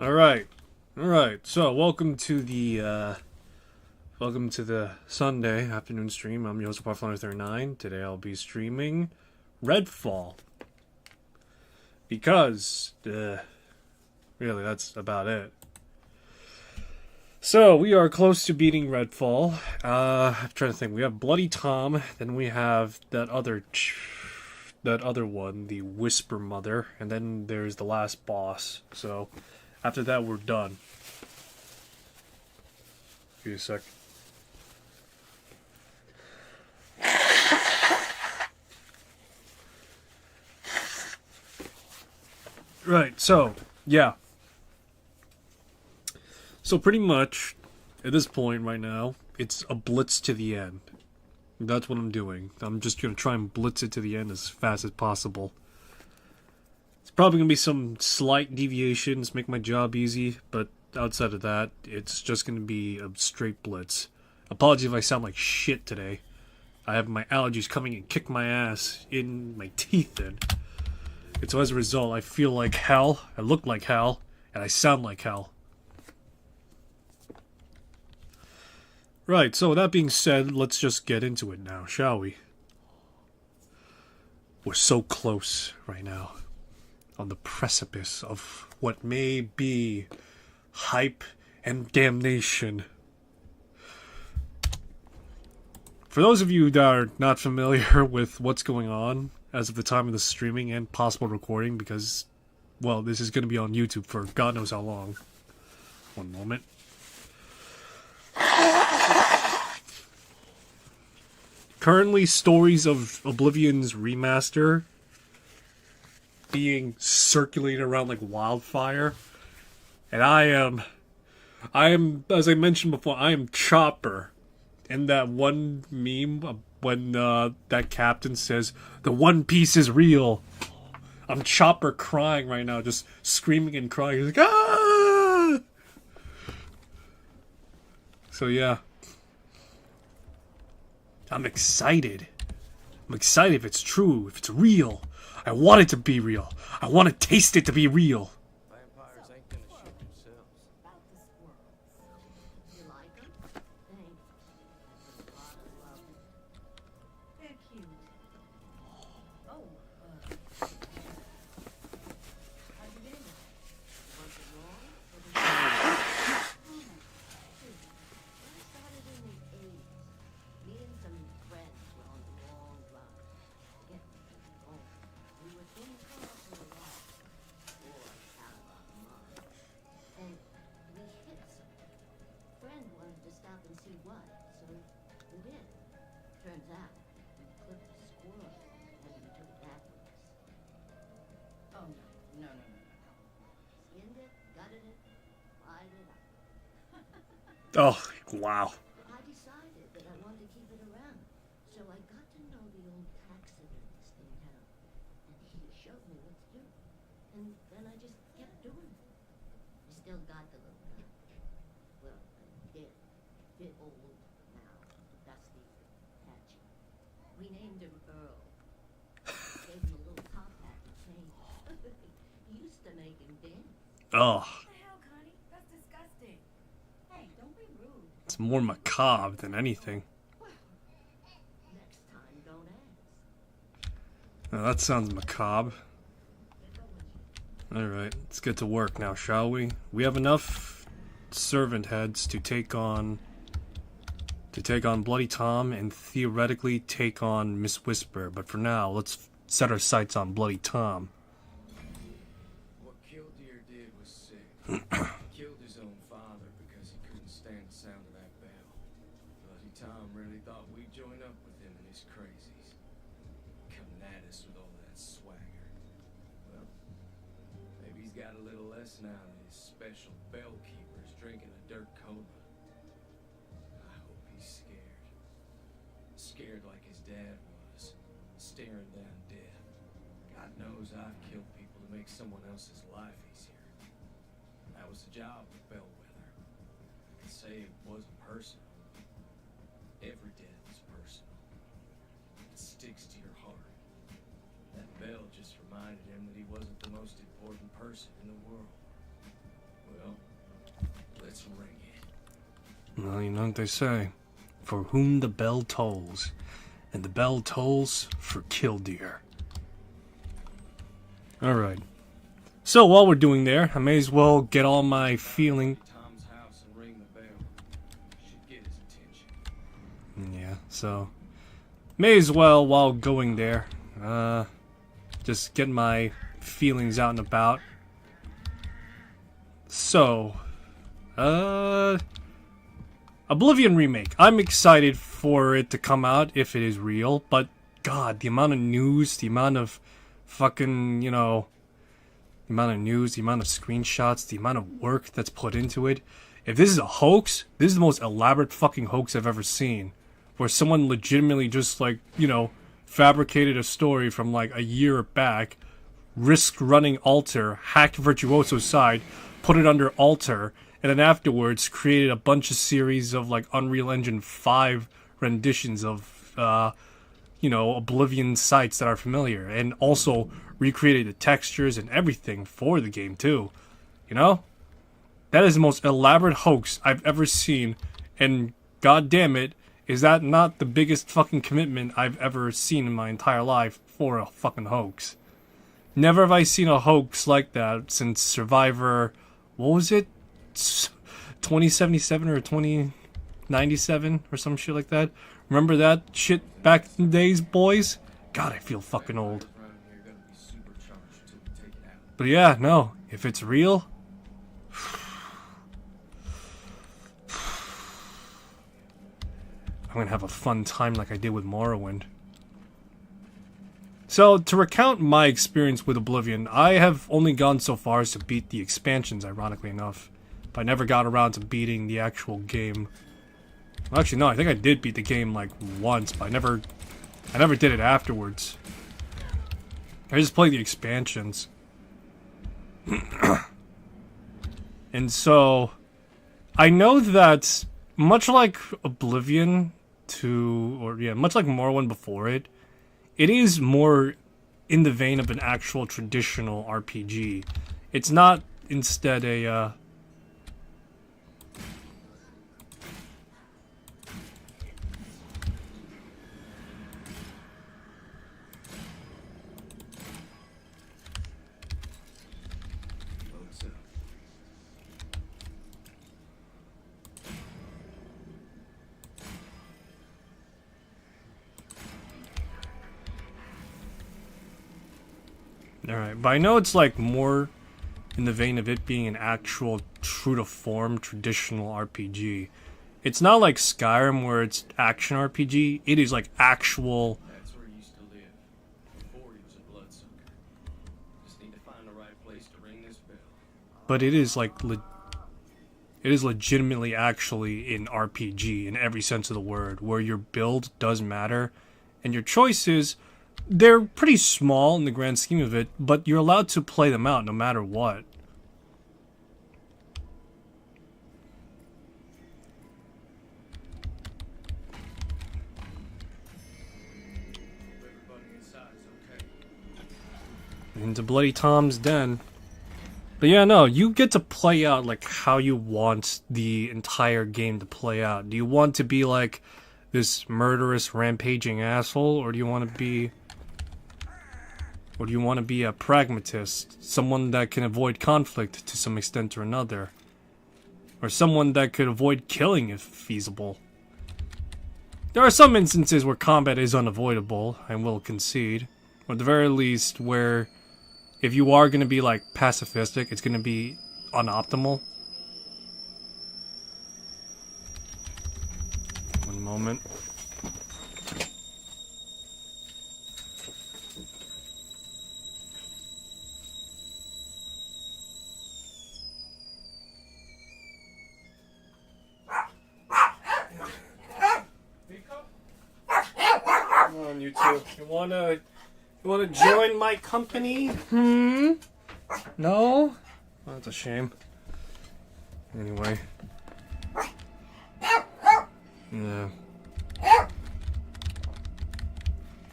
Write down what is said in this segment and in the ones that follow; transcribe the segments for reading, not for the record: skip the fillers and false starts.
Alright. Alright. So welcome to the Sunday afternoon stream. I'm Joseph Barflyer39. Today I'll be streaming Redfall. Because really that's about it. So we are close to beating Redfall. I'm trying to think. We have Bloody Tom, then we have that other one, the Whisper Mother, and then there's the last boss. So after that, we're done. Give me a sec. Right, so, yeah. So pretty much, at this point right now, it's a blitz to the end. That's what I'm doing. I'm just going to try and blitz it to the end as fast as possible. It's probably going to be some slight deviations, make my job easy, but outside of that, it's just going to be a straight blitz. Apologies if I sound like shit today. I have my allergies coming and kick my ass in my teeth in. And so as a result, I feel like hell, I look like hell, and I sound like hell. Right, so with that being said, let's just get into it now, shall we? We're so close right now. On the precipice of what may be hype and damnation. For those of you that are not familiar with what's going on as of the time of the streaming and possible recording, because, well, this is going to be on YouTube for God knows how long. One moment. Currently, stories of Oblivion's remaster being circulated around like wildfire, and I am, as I mentioned before, I am Chopper. And that one meme when that captain says the One Piece is real, I'm Chopper crying right now, just screaming and crying. He's like, ah! So yeah, I'm excited. I'm excited if it's true, if it's real. I want it to be real. I want to taste it to be real. Vampires ain't gonna shoot themselves. About the squirrels. You like them? Thanks. I put a lot of love in them. They're cute. Oh, how'd you get into that? Was it wrong? Or did you... I started in the 80s. Me and some friends were on the long drive. Forget me. Oh, we were in car for a while. Boy, out of our minds. And we hit something. Friend wanted to stop and see what, so we did. Turns out, we clipped a squirrel and we took it backwards. Oh, no. Skinned it, gutted it, fried it up. Oh, wow. I decided that I wanted to keep it around, so I got to know the old taxidermist in town, and he showed me what to do. And then I just kept doing it. I still got the little guy. Well, I did. Bit old now, dusty, patchy. We named him Earl. Gave him a little top hat and chain. Used to make him dance. Oh, What the hell, Connie? That's disgusting. Hey, don't be rude. it's more macabre than anything. Well, next time don't ask. Now, that sounds macabre. Alright, let's get to work now, shall we? We have enough servant heads to take on Bloody Tom and theoretically take on Miss Whisper, but for now, let's set our sights on Bloody Tom. What Killdeer did was sick. He killed his own father because he couldn't stand the sound of that bell. Bloody Tom really thought we'd join up with him and his crazies. Coming at us with all that swagger. Well, maybe he's got a little less now than his special bell keepers drinking a dirt coma. I hope he's scared. Scared like his dad was, staring down death. God knows I've killed people to make someone else's life easier. That was the job of Bellwether. I can say it wasn't personal. Every death is personal. It sticks to your heart. That bell just reminded him that he wasn't the most important person in the world. Well, let's ring it. Well, you know what they say. For whom the bell tolls. And the bell tolls for Killdeer. Alright. So while we're doing there, I may as well get all my feeling... Tom's house and ring the bell. Should get his attention. Yeah, so... May as well, while going there, just get my feelings out and about. So... Oblivion remake. I'm excited for it to come out if it is real, but god, the amount of news, the amount of fucking, you know, the amount of news, the amount of screenshots, the amount of work that's put into it. If this is a hoax, this is the most elaborate fucking hoax I've ever seen. Where someone legitimately just like, you know, fabricated a story from like a year back, risked running Alter, hacked Virtuoso's side, put it under Alter, and then afterwards created a bunch of series of like Unreal Engine 5 renditions of, you know, Oblivion sites that are familiar. And also recreated the textures and everything for the game too. You know? That is the most elaborate hoax I've ever seen. And god damn it, is that not the biggest fucking commitment I've ever seen in my entire life for a fucking hoax. Never have I seen a hoax like that since Survivor... What was it? 2077 or 2097 or some shit like that. Remember that shit back in the days, boys? God, I feel fucking old. Around here gonna be supercharged till we take it out. But yeah, no, if it's real, I'm gonna have a fun time like I did with Morrowind. So, to recount my experience with Oblivion, I have only gone so far as to beat the expansions, ironically enough. But I never got around to beating the actual game. Well, actually, no, I think I did beat the game, like, once, but I never did it afterwards. I just played the expansions. And so, I know that, much like Oblivion much like Morrowind before it, it is more in the vein of an actual traditional RPG. It's not instead a, What's up? Alright, but I know it's like more in the vein of it being an actual true to form traditional RPG. It's not like Skyrim where it's action RPG, it is like actual... That's where he used to live. Before he was a bloodsucker. Just need to find the right place to ring this bell. But it is like... it is legitimately actually an RPG in every sense of the word, where your build does matter, and your choices... they're pretty small in the grand scheme of it, but you're allowed to play them out no matter what. Everybody inside is okay. Into Bloody Tom's den. But yeah, no, you get to play out like how you want the entire game to play out. Do you want to be like this murderous, rampaging asshole, or do you want to be... or do you want to be a pragmatist? Someone that can avoid conflict to some extent or another? Or someone that could avoid killing if feasible? There are some instances where combat is unavoidable, I will concede. Or at the very least, where if you are going to be like pacifistic, it's going to be unoptimal. One moment. Come on, you two. You wanna join my company? No? Oh, that's a shame. Anyway. Yeah.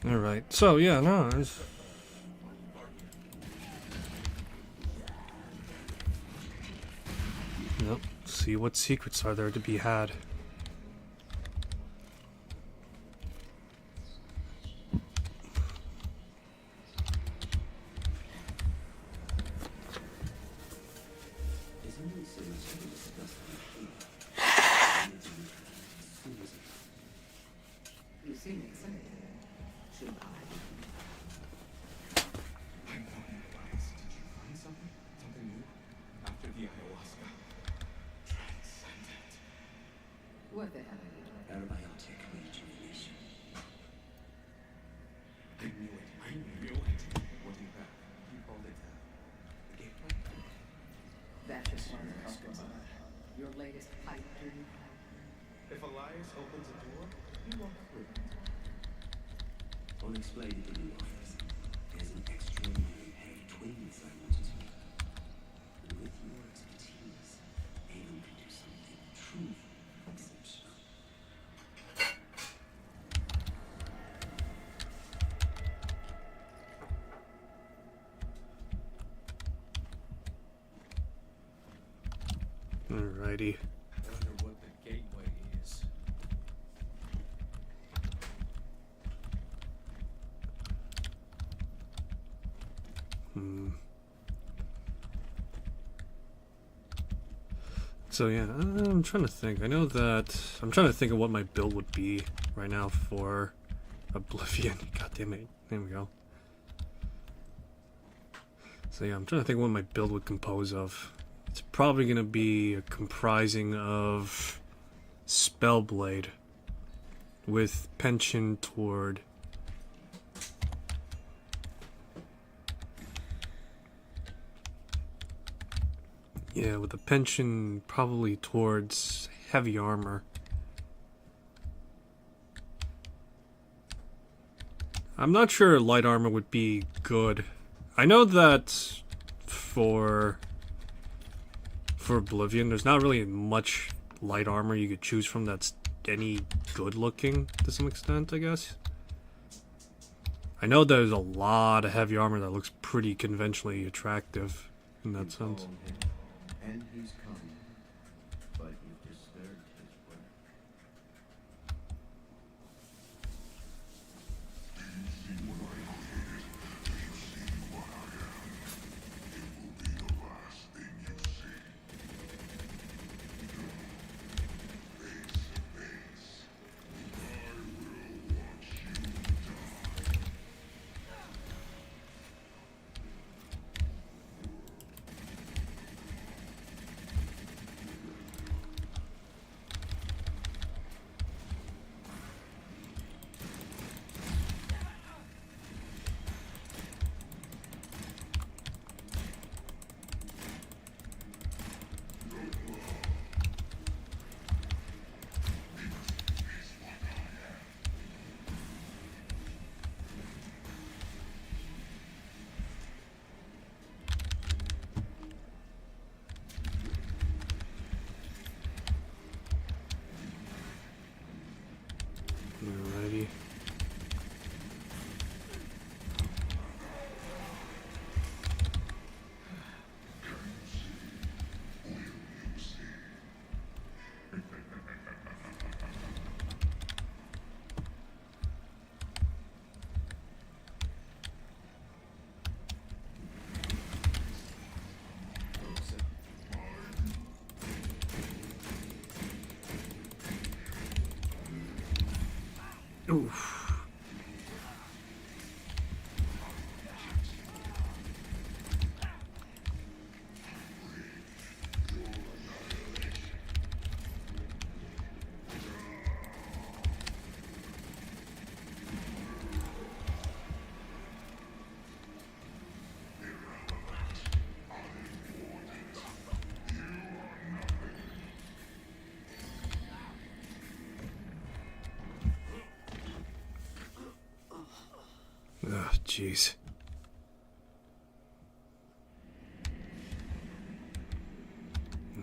Alright. So, yeah, no, it's... Nope. see what secrets are there to be had. You seem excited. Should I? I'm not biased. Did you find something? Something new? After the ayahuasca? Transcendent. What the hell are you doing? Aerobiotic rejuvenation. I knew it. I knew it. What do you have? You called it the gateway? That just one your latest pipe dream? If Elias opens a door, you walk through it. Unexplained in the office. There's an extraordinary pair of twins I wanted to meet. And with your expertise, Aiden could do something truly exceptional. Alrighty. I wonder what the gateway is. So yeah, I'm trying to think. I'm trying to think of what my build would be right now for Oblivion. God damn it. There we go. So yeah, I'm trying to think what my build would compose of. It's probably going to be comprising of Spellblade with penchant toward with a penchant probably towards heavy armor. I'm not sure light armor would be good. I know that for Oblivion, there's not really much light armor you could choose from that's any good looking to some extent, I guess. I know there's a lot of heavy armor that looks pretty conventionally attractive in that sense. Called him, and he's come. But you've disturbed his work. Alrighty. Oof. Ugh, jeez.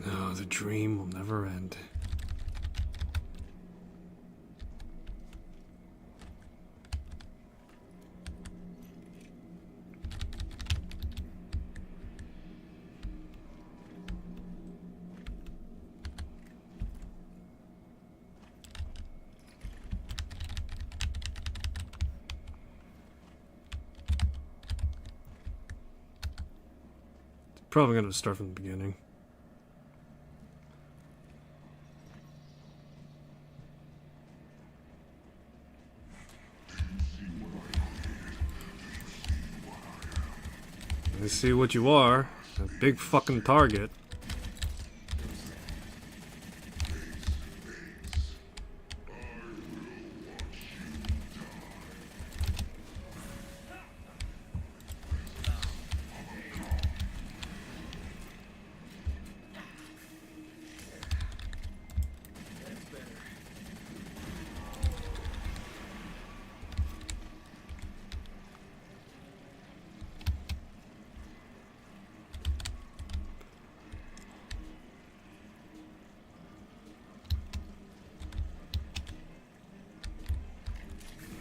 No, the dream will never end. Probably gonna start from the beginning. I see what you are. A big fucking target.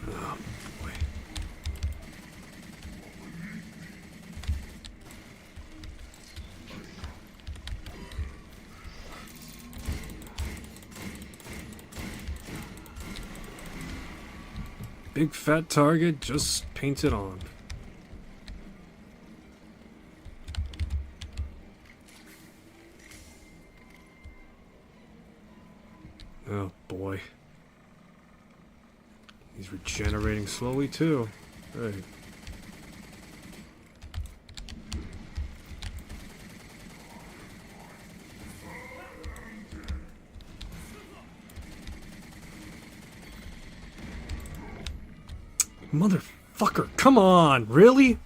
Oh, boy. Big fat target, just paint it on. Oh boy. He's regenerating slowly too. Hey. Motherfucker, come on, really?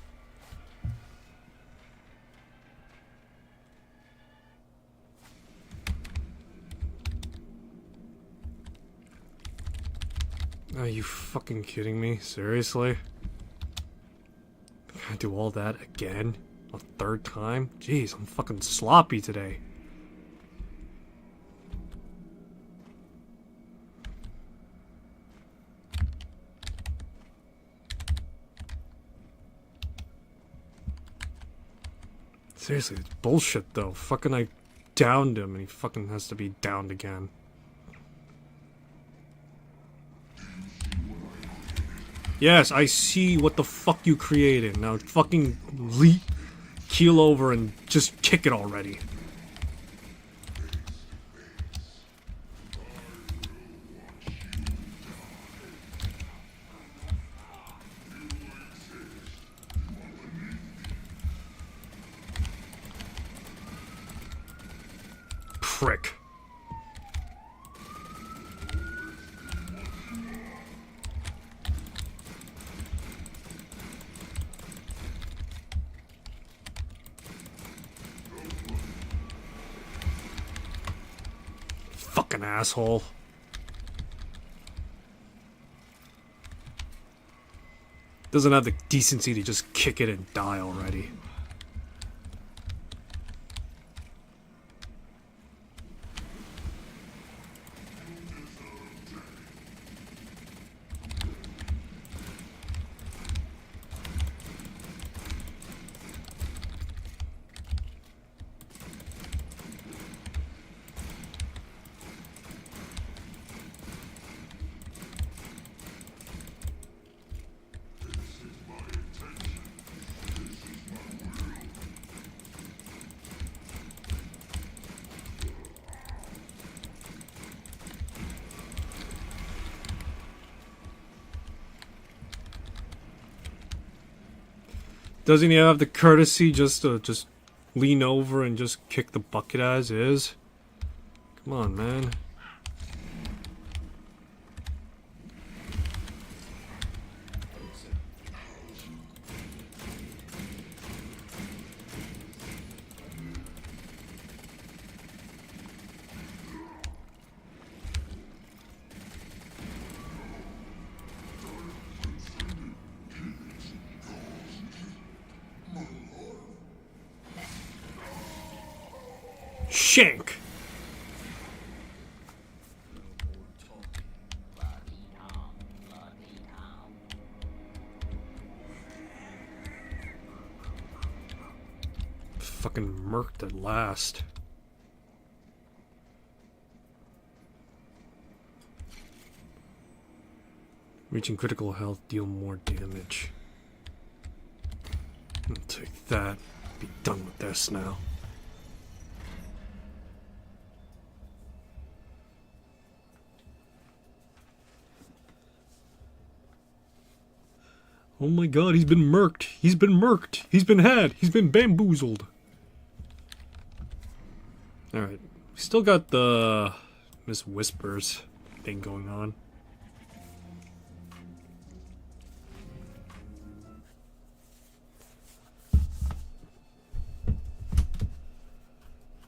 Are you fucking kidding me? Seriously? I do all that again? A third time? Jeez, I'm fucking sloppy today. Seriously, it's bullshit though. Fucking I downed him and he fucking has to be downed again. Yes, I see what the fuck you created. Now fucking keel over and just kick it already. Prick. Fucking asshole. Doesn't have the decency to just kick it and die already. Doesn't he have the courtesy just to lean over and just kick the bucket as is? Come on, man. Shank! Fucking murked at last. Reaching critical health, deal more damage. I'll take that. Be done with this now. Oh my god, he's been murked. He's been murked. He's been had. He's been bamboozled. Alright. We still got the Miss Whispers thing going on.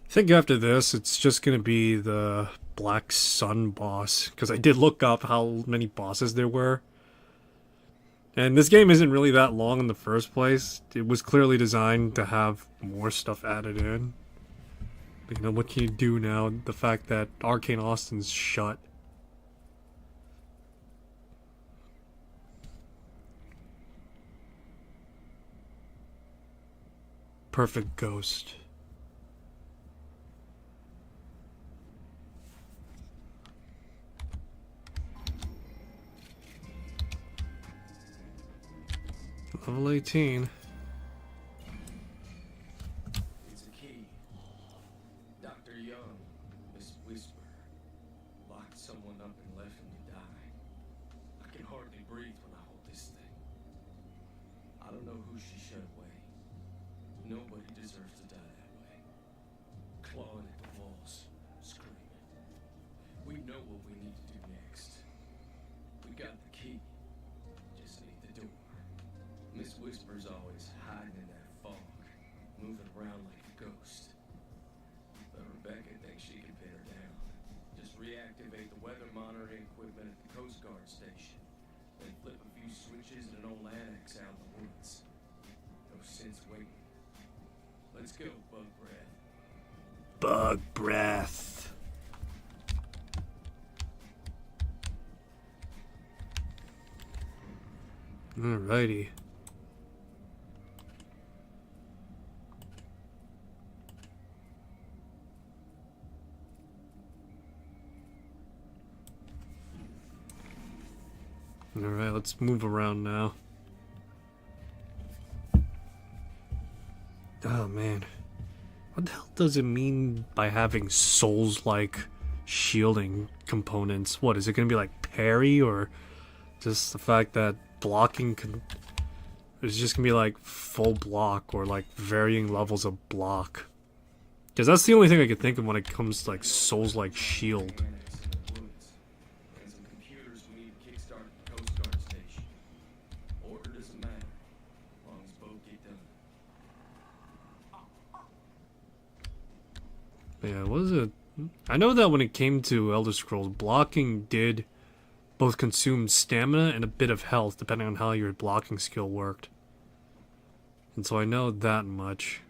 I think after this, it's just gonna be the Black Sun boss. Because I did look up how many bosses there were. And this game isn't really that long in the first place. It was clearly designed to have more stuff added in. But, you know, what can you do now? The fact that Arcane Austin's shut. Perfect Ghost. Level 18. It's a key. Dr. Young, Miss Whisper, locked someone up and left him to die. I can hardly breathe when I hold this thing. I don't know who she shut away. Nobody deserves to die that way. Clawing at the walls, screaming. We know what we need to do next. We got the key. Just need the door. Miss Whisper's always hiding in that fog, moving around like a ghost. But Rebecca thinks she can pin her down. Just reactivate the weather monitoring equipment at the Coast Guard station. Then flip a few switches and an old annex out in the woods. No sense waiting. Let's go, Bug Breath. Bug Breath. Alrighty. Alright, let's move around now. Oh man. What the hell does it mean by having Souls-like shielding components? What, is it gonna be like parry, or just the fact that blocking can... It's just gonna be like full block, or like varying levels of block? Because that's the only thing I could think of when it comes to like Souls-like shield. Annex in the woods. And some computers we need to kickstart at the Coast Guard station. Order doesn't matter, as long as both get done. Yeah, what is it? I know that when it came to Elder Scrolls, blocking did both consume stamina and a bit of health, depending on how your blocking skill worked. And so I know that much.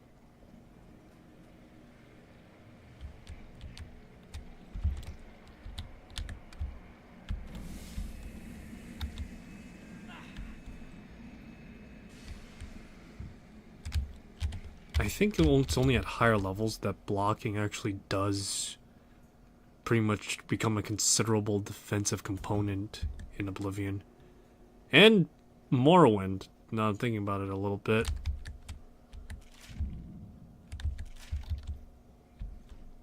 I think it's only at higher levels that blocking actually does pretty much become a considerable defensive component in Oblivion. And Morrowind, now I'm thinking about it a little bit.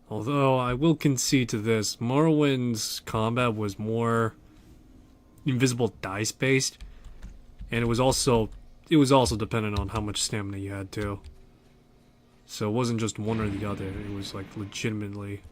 Although, I will concede to this, Morrowind's combat was more invisible dice based, and it was also dependent on how much stamina you had too. So it wasn't just one or the other, it was like legitimately.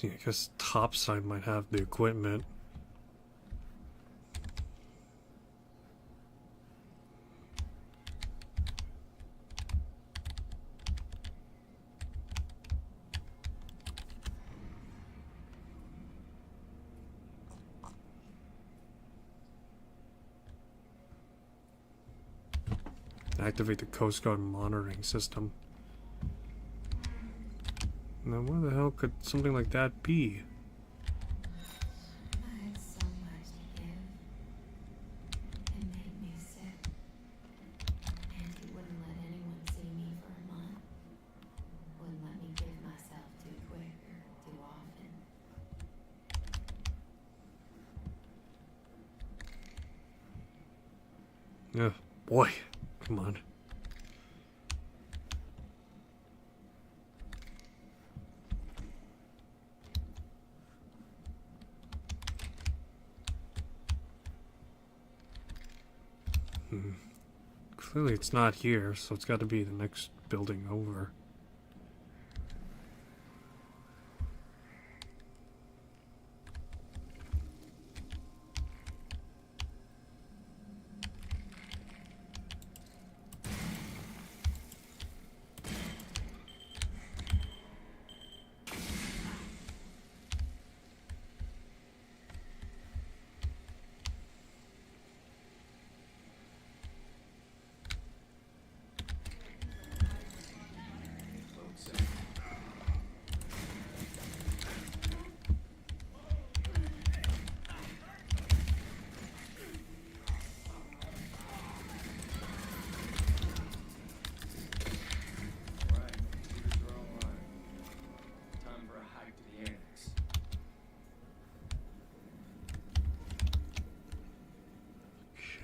See, I guess topside might have the equipment. Activate the Coast Guard monitoring system. Now, where the hell could something like that be? I had so much to give. It made me sick. Auntie wouldn't let anyone see me for a month. Wouldn't let me give myself too quick or too often. Yeah, boy, come on. Clearly it's not here, so it's got to be the next building over.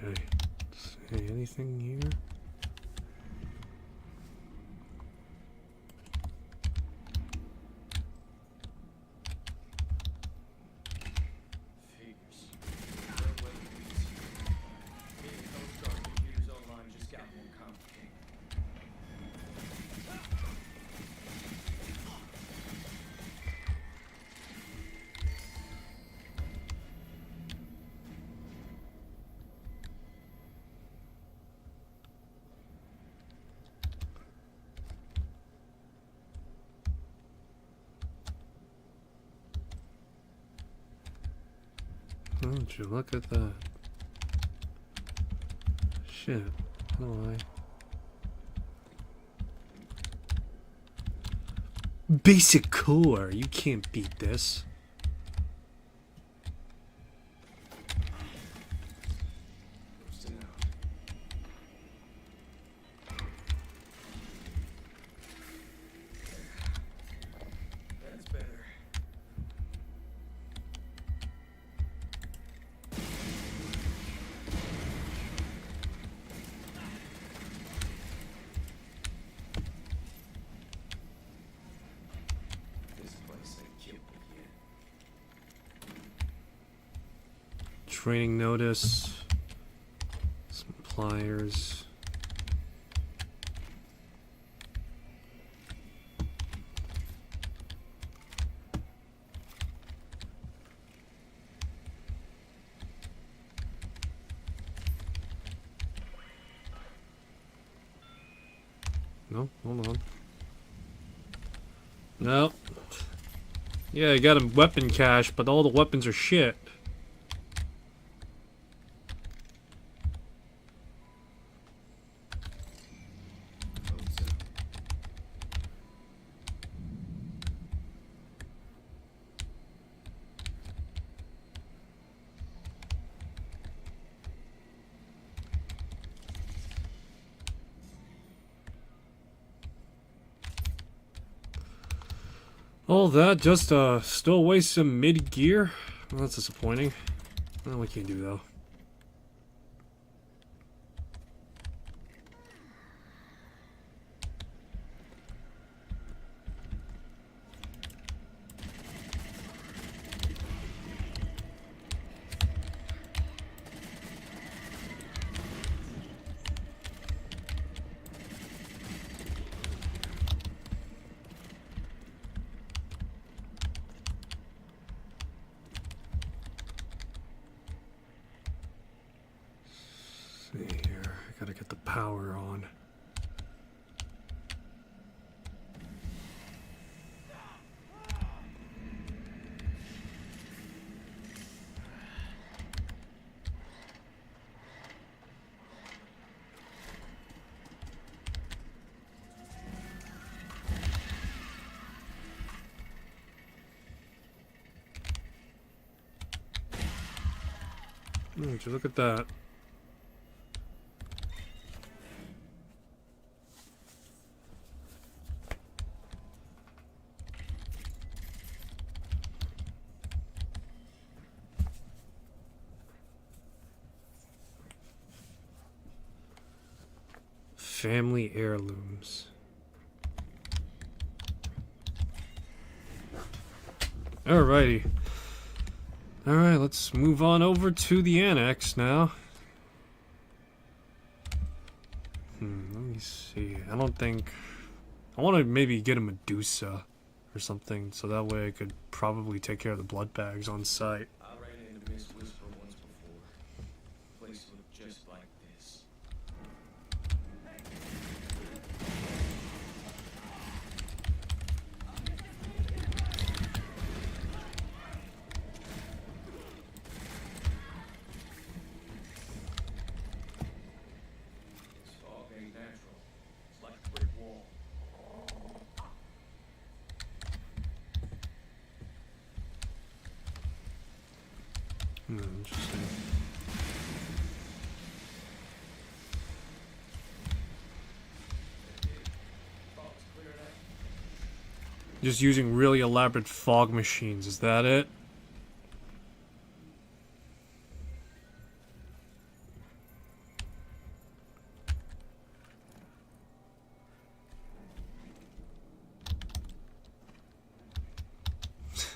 Okay. See anything here? Figures. No way to beat you. Me and Coast Guard computers online just got more complicated. Don't you look at that? Shit. How do I? Basic core. You can't beat this. Roasting out. That's better. This place ain't killed me yet. Training notice. Some pliers. No, hold on. No. Yeah, I got a weapon cache, but all the weapons are shit. Roads out. All that just stow away some mid gear. Well, that's disappointing. Well, what can you do though? power on. Would you look at that? Family heirlooms. Alrighty. Alright, let's move on over to the annex now. Let me see. I don't think... I want to maybe get a Medusa or something, so that way I could probably take care of the blood bags on site. I ran into Miss Whisper once before. The place looked just like this. This fog ain't natural. It's like a brick wall. Interesting. Fog's cleared out. Just using really elaborate fog machines, is that it?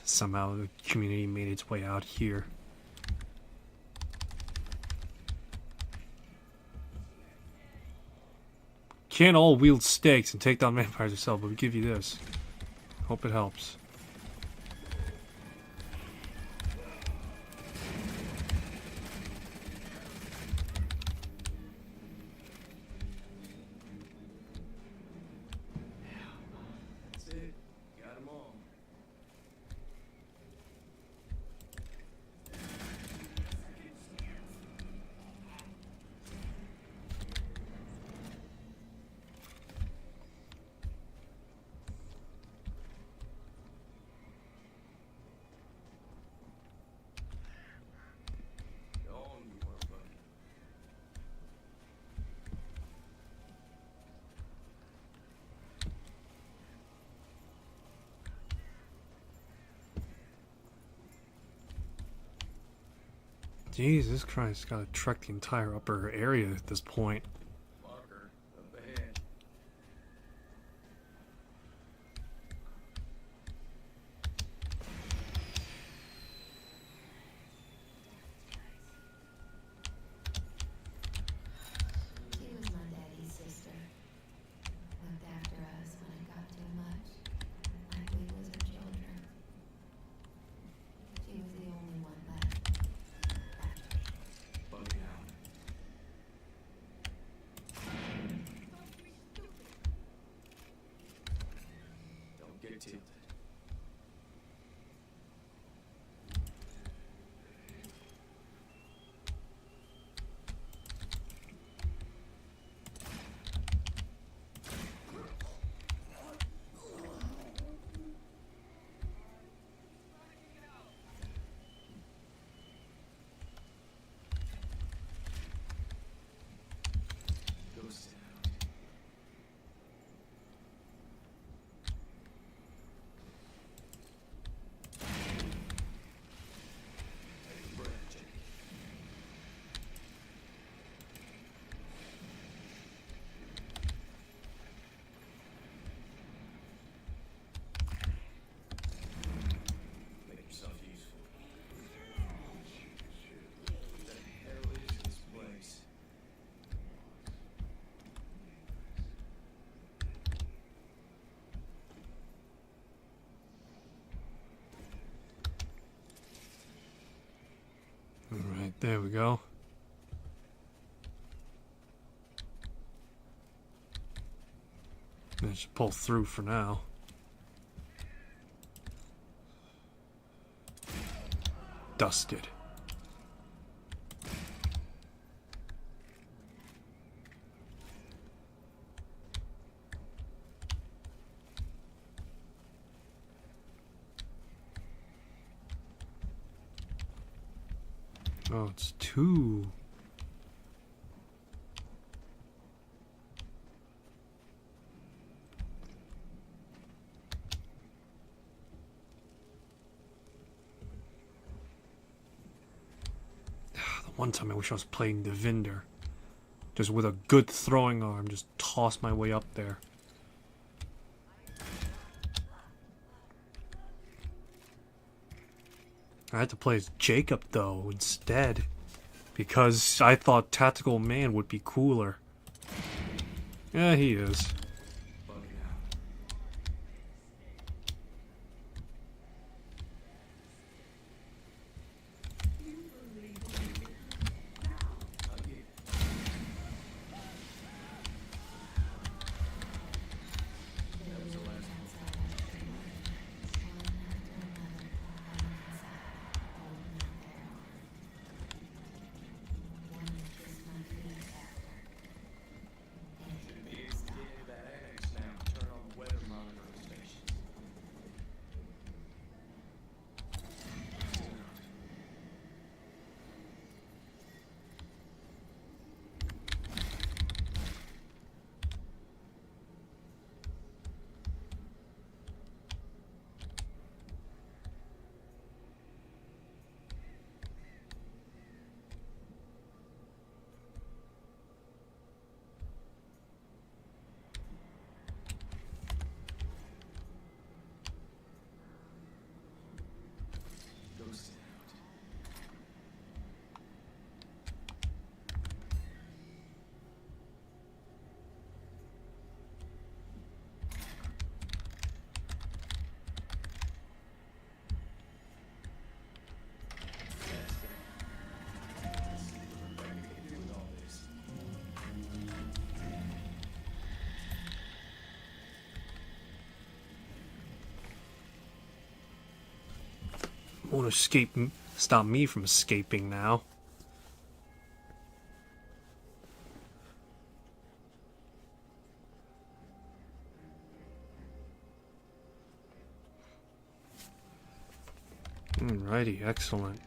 Somehow the community made its way out here. Can't all wield stakes and take down vampires yourself, but we give you this. Hope it helps. That's it. Got 'em all. Go on, you motherfucker. Jesus Christ, gotta trek the entire upper area at this point. Marker up ahead. She was my daddy's sister. Looked after us when it got too much, like we was her children. She was the only one left. Bug it out. Don't get tilted. Go sit down. Take a breath, Jake. Make yourself useful. What the hell is this place? Alright, there we go. I should pull through for now. Dusted. Oh, it's two. One time I wish I was playing the Vinder. Just with a good throwing arm, just toss my way up there. I had to play as Jacob though instead. Because I thought Tactical Man would be cooler. Yeah, he is. Won't escape. Stop me from escaping now. Alrighty, excellent.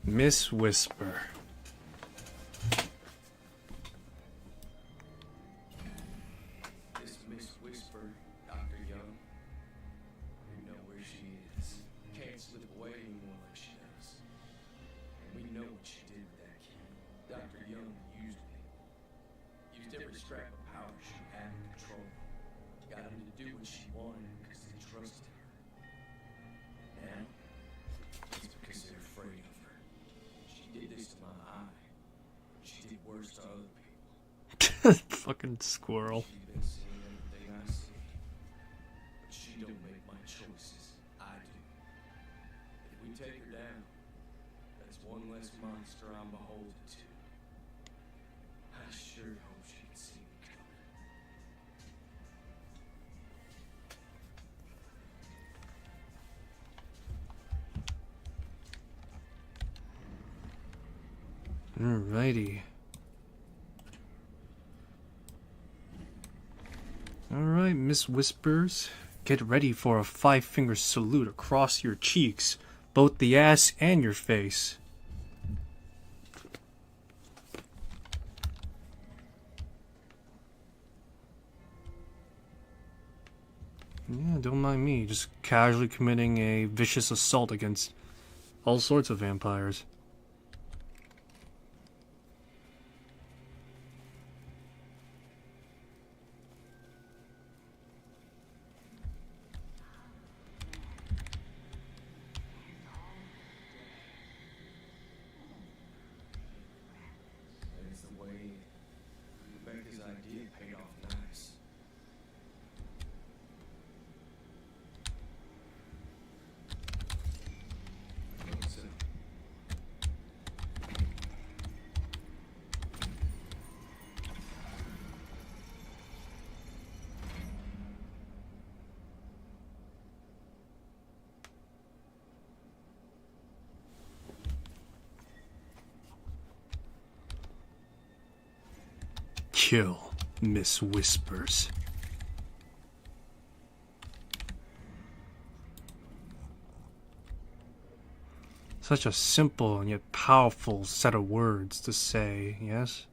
Miss Whisper. This Miss Whisper, Dr. Young, we know where she is. Can't slip away anymore like she does. And we know what she did with that key. Dr. Young used me. Used every scrap of power she had in control. Got him to do what she wanted because they trusted her. Now, it's because they're afraid of her. She did this to my eye. She did worse to other people. Fucking squirrel. She's been seeing everything I see. But she don't make my choices. I do. If we take her down, that's one less monster I'm beholden to. I sure hope she can see me coming. Alrighty. Alright, Miss Whispers. Get ready for a 5-finger salute across your cheeks, both the ass and your face. Yeah, don't mind me, just casually committing a vicious assault against all sorts of vampires. That's the way Rebecca's idea paid off nice. So, kill, Miss Whispers. Such a simple and yet powerful set of words to say, yes?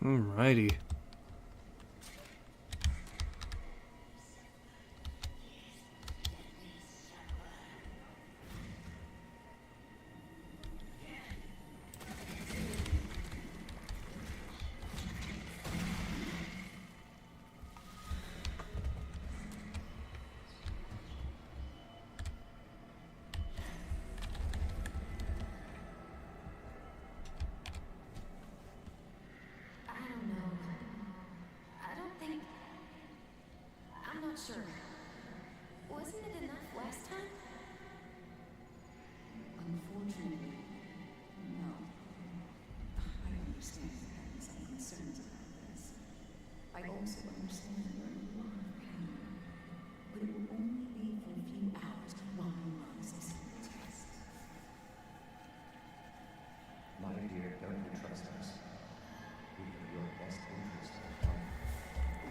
Alrighty. I don't know. I don't think. I'm not sure. Wasn't it enough last time? Unfortunately, no. I understand having some concerns about this. I also understand your lot of pain. But it will only be for a few hours while we run this test. My dear, don't you trust us? We have your best interest at heart.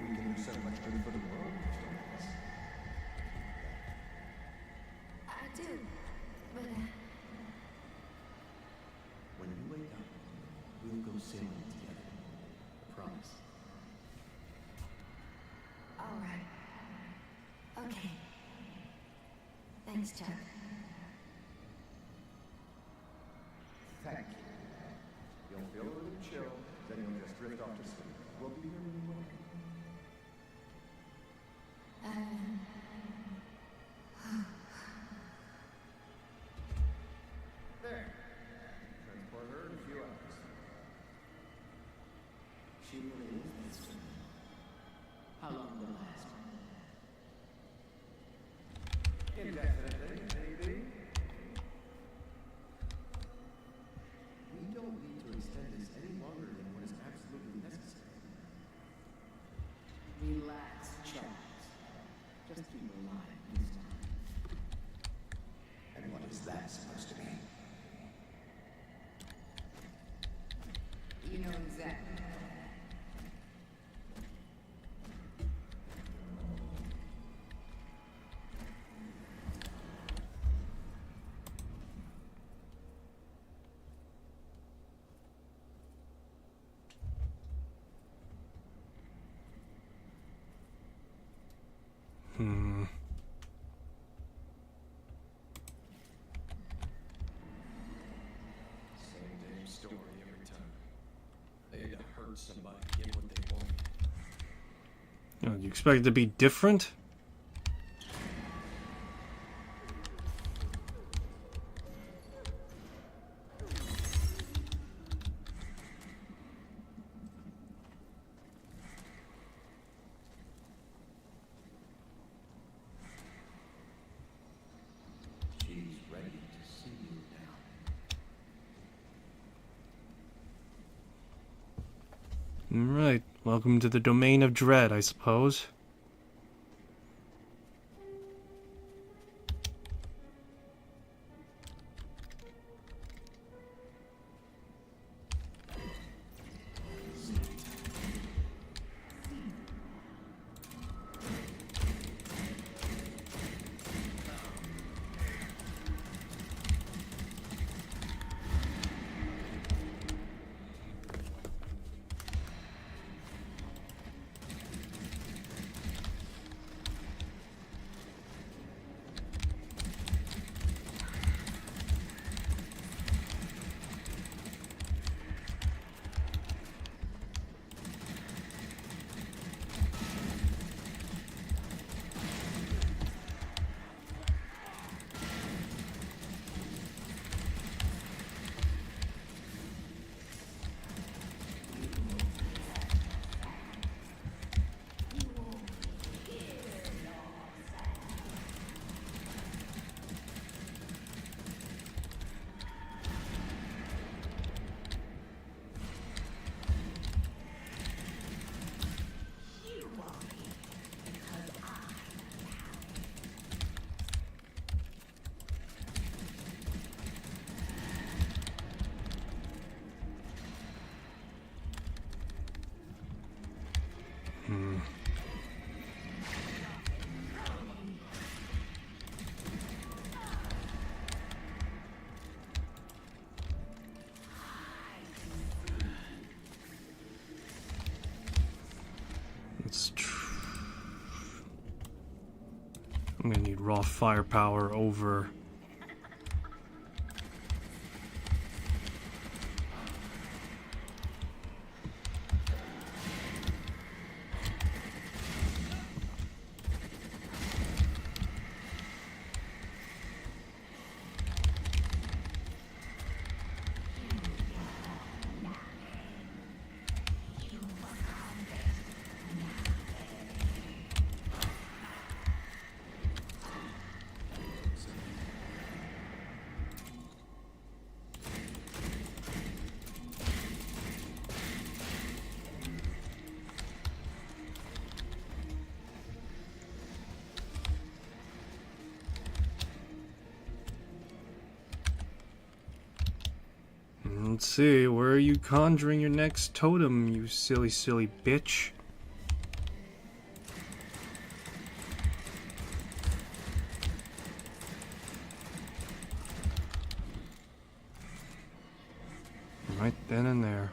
We can do so much good for the world, don't we? I do. But, When you wake up, we'll go sailing together. I promise. alright. Okay. Thanks, Chuck. Thank you. You'll feel a little chill, then you'll just drift off to sleep. We'll be here when you wake. There. Transport her in a few hours. She really is this one. How long will it last? Indefinitely, maybe. We don't need to extend this any longer than what is absolutely necessary. Relax, Charles. Just keep her alive this time. And what is that supposed to mean? You know exactly. Same damn story every time. They had to hurt somebody to get what they want. You expect it to be different? She's ready to see you now. Alright, welcome to the domain of dread, I suppose. I'm gonna need raw firepower over. Let's see, where are you conjuring your next totem, you silly, silly bitch? Right then and there.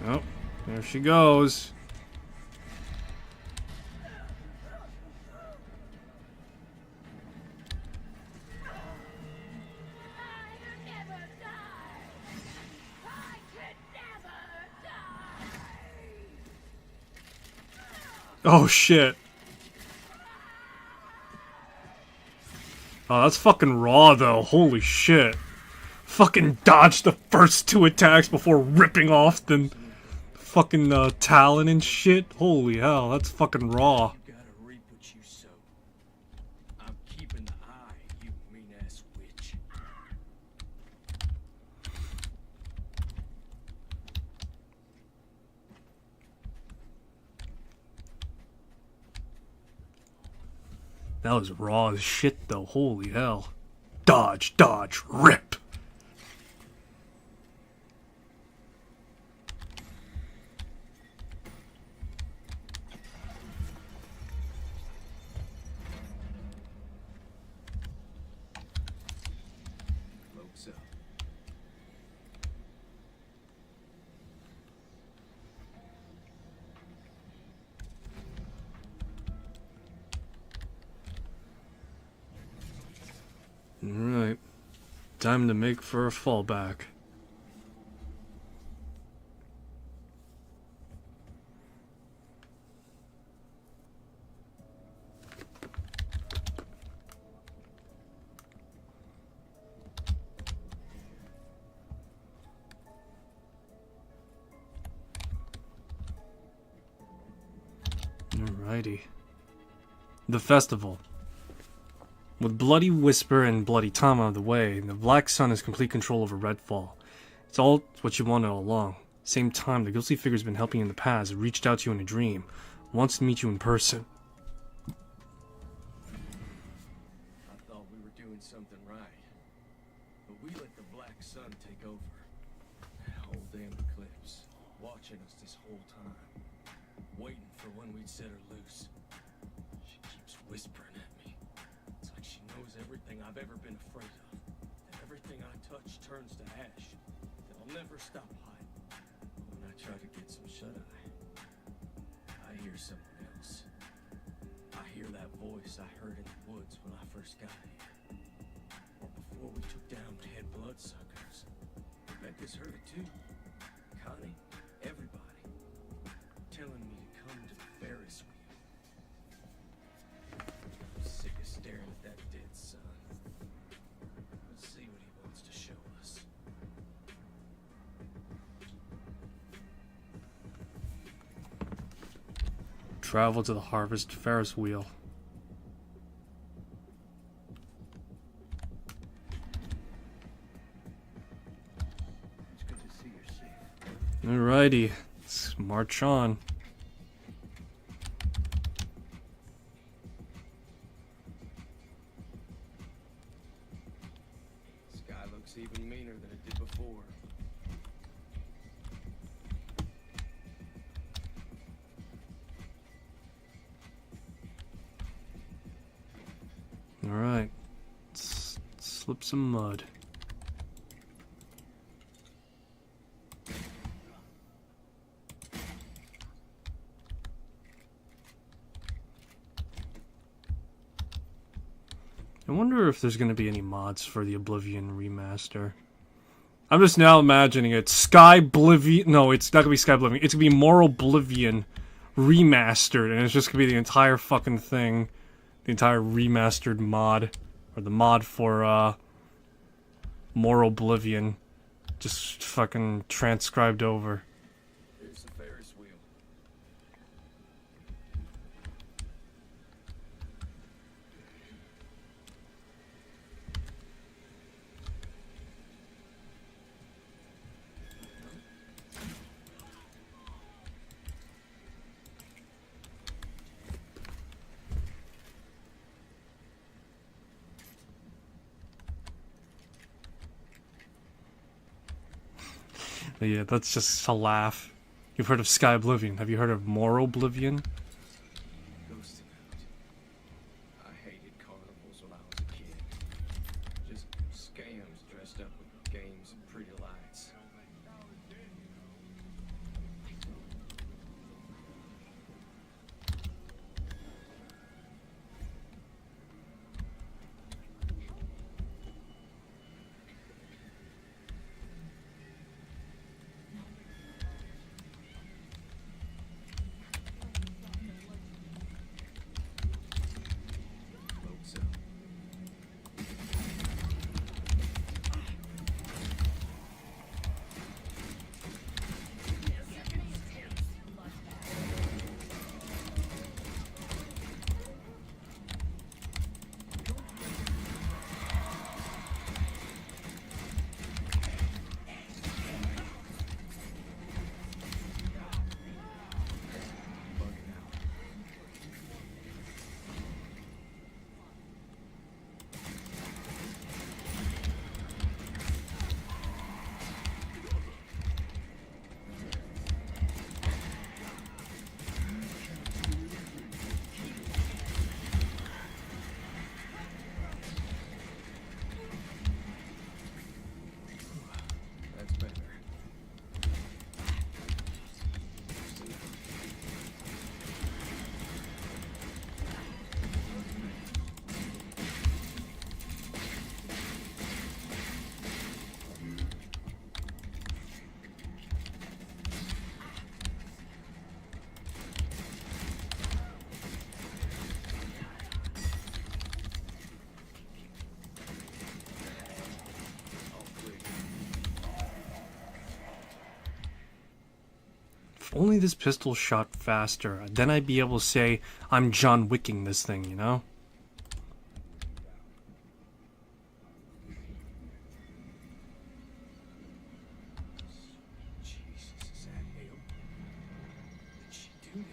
Oh, there she goes. Oh shit. Oh, that's fucking raw though. Holy shit. Fucking dodged the first 2 attacks before ripping off the fucking talon and shit. Holy hell, that's fucking raw. You gotta reap what you sow. I'm keeping the eye, you mean-ass witch. That was raw as shit though. Holy hell. Dodge, dodge, rip. Cloaks up. Alright. Time to make for a fallback. Alrighty. The festival. With Bloody Whisper and Bloody Tom out of the way, the Black Sun has complete control over Redfall. It's all what you wanted all along. Same time, the ghostly figure's been helping you in the past, reached out to you in a dream, wants to meet you in person. I thought we were doing something right. But we let the Black Sun take over. That whole damn eclipse. Watching us this whole time. Waiting for when we'd set her loose. She keeps whispering at me. It's like she knows everything I've ever been afraid of. That everything I touch turns to ash. That I'll never stop hiding. When I try to get some shut-eye, I hear someone else. I hear that voice I heard in the woods when I first got here. Or before we took down dead bloodsuckers. Becca's heard it too. Connie, everybody. Telling me to come to the Ferris wheel. I'm sick of staring at that dead sun. Let's see what he wants to show us. Travel to the Harvest Ferris wheel. It's good to see you're safe. Alrighty, let's march on. looks even meaner than it did before. Alright. Let's slip some mud. I wonder if there's going to be any mods for the Oblivion remaster. I'm just now imagining it. Sky Oblivion. No, it's not going to be Sky Oblivion. It's going to be More Oblivion remastered, and it's just going to be the entire fucking thing. The entire remastered mod. Or the mod for, More Oblivion. Just fucking transcribed over. Here's the Ferris wheel. But yeah, that's just a laugh. You've heard of Sky Oblivion. Have you heard of More Oblivion? Ghosting out. I hated carnivals when I was a kid. Just scams dressed up with games and pretty lights. Load cell. Bugging out. That's better. Just enough. All clear. If only this pistol shot faster, then I'd be able to say I'm John Wicking this thing, you know? Jesus, is that him? What'd she do to him?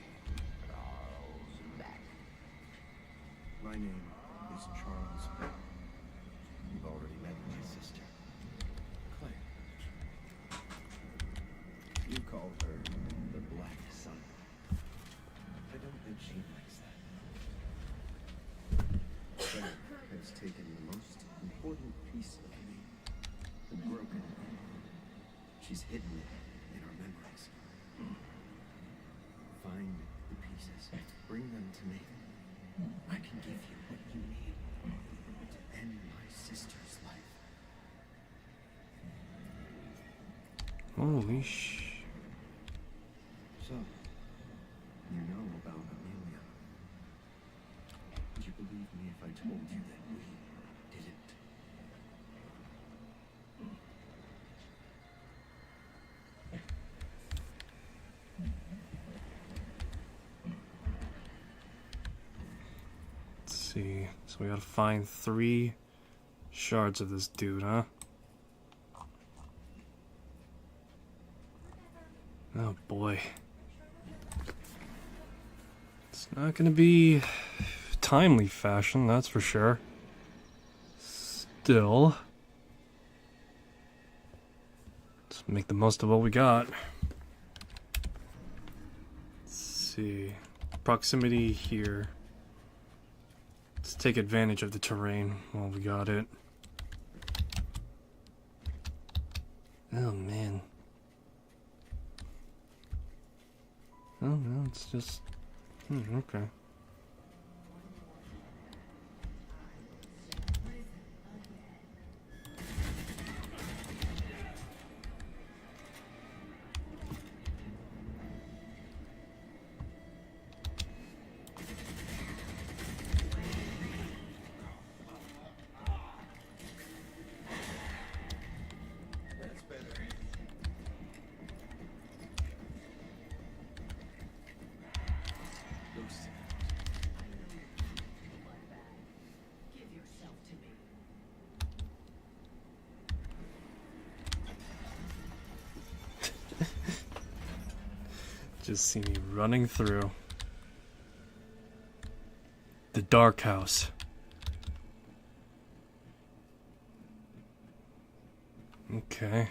My name is Charles Bell. You've already met my sister. Claire. You call her the Black Sun. I don't think she likes that. Claire has taken the most important piece of me, the broken one. She's hidden it in our memories. Find the pieces. Bring them to me. I can give you what you need to end my sister's life. Holy sh... So, you know about Amelia. Would you believe me if I told you that we didn't? Let's see. So we gotta find 3 shards of this dude, huh? Oh boy. It's not gonna be timely fashion, that's for sure. Still. make the most of what we got. Let's see. Proximity here. Let's take advantage of the terrain while we got it. Oh man. Oh no, it's just... okay. That's better. Lucy. Give yourself to me. Just see me running through the dark house. Okay.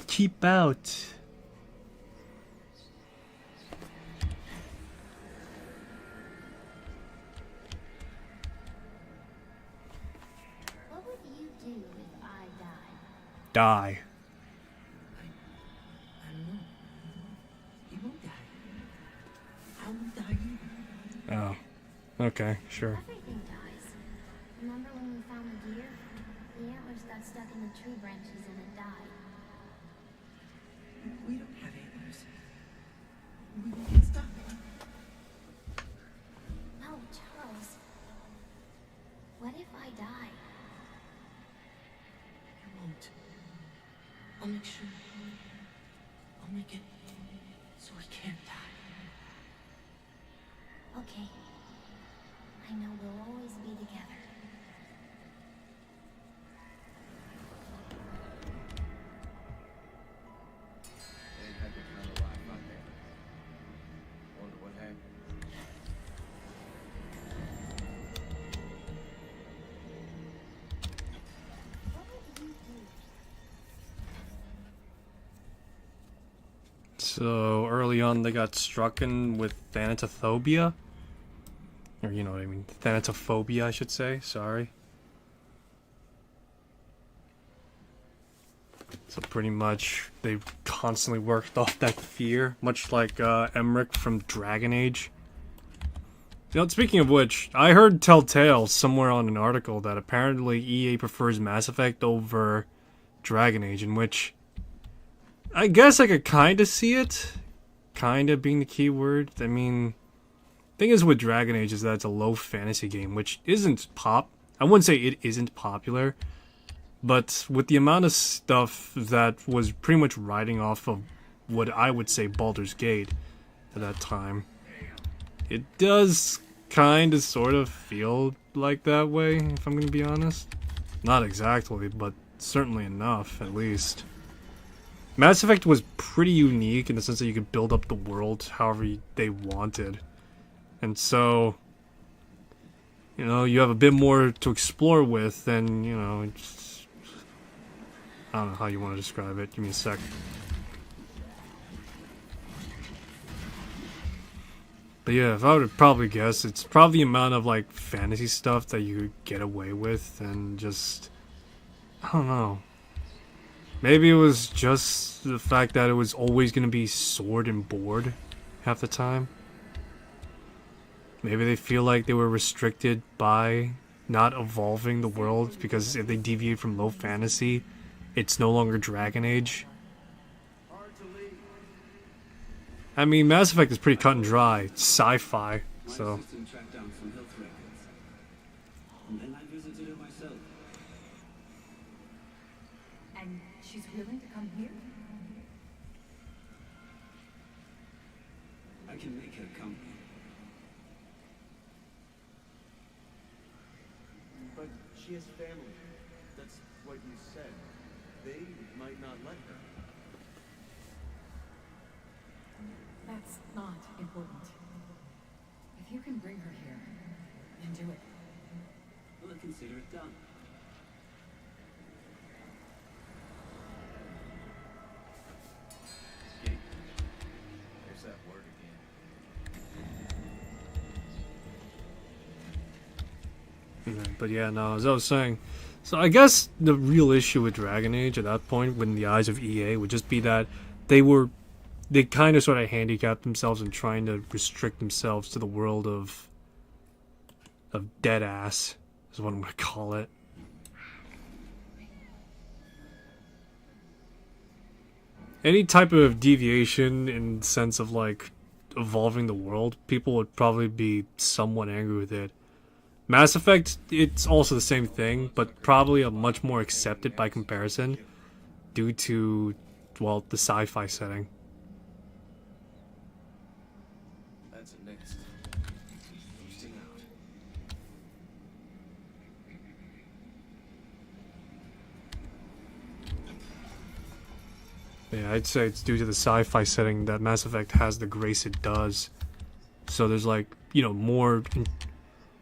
Keep out. What would you do if I died? Die. I don't know. He won't die. I won't die either. Oh. Okay, sure. Everything dies. Remember when we found the deer? The antlers got stuck in the tree branches and it died. We don't have antlers. We won't get stuck. No, Charles. What if I die? You won't. I'll make sure. I'll make it so we can't die. Okay. I know we'll always be together. Ain't had the kind of life I had. Wonder what happened. What would you do? So early on they got strucken with thanatophobia. Or you know what I mean. Thanatophobia, I should say. Sorry. So pretty much they constantly worked off that fear, much like Emmerich from Dragon Age. You know, speaking of which, I heard Telltale somewhere on an article that apparently EA prefers Mass Effect over Dragon Age, in which I guess I could kind of see it. Kind of being the key word. I mean, thing is with Dragon Age is that it's a low fantasy game, which isn't I wouldn't say it isn't popular, but with the amount of stuff that was pretty much riding off of what I would say Baldur's Gate at that time, it does kind of sort of feel like that way, if I'm going to be honest. Not exactly, but certainly enough, at least. Mass Effect was pretty unique in the sense that you could build up the world however they wanted. And so, you know, you have a bit more to explore with than, you know, just, I don't know how you want to describe it. Give me a sec. But yeah, if I would probably guess, it's probably the amount of, like, fantasy stuff that you could get away with and just, I don't know. Maybe it was just the fact that it was always going to be sword and board half the time. Maybe they feel like they were restricted by not evolving the world because if they deviate from low fantasy, it's no longer Dragon Age. I mean, Mass Effect is pretty cut and dry. It's sci-fi, so... My system tracked down some health records. And then I visited her myself. And she's willing to come here? I can make her come here. But she has family. That's what you said. they might not let her. That's not important. If you can bring her here, then do it. Well, consider it done. Escape. There's that word again. But yeah, no, as I was saying, so I guess the real issue with Dragon Age at that point, in the eyes of EA, would just be that they kind of sort of handicapped themselves in trying to restrict themselves to the world of dead ass, is what I'm gonna call it. Any type of deviation in the sense of like evolving the world, people would probably be somewhat angry with it. Mass Effect, it's also the same thing, but probably a much more accepted by comparison due to, well, the sci-fi setting. That's a nest. Boosting out. Yeah, I'd say it's due to the sci-fi setting that Mass Effect has the grace it does. So there's like,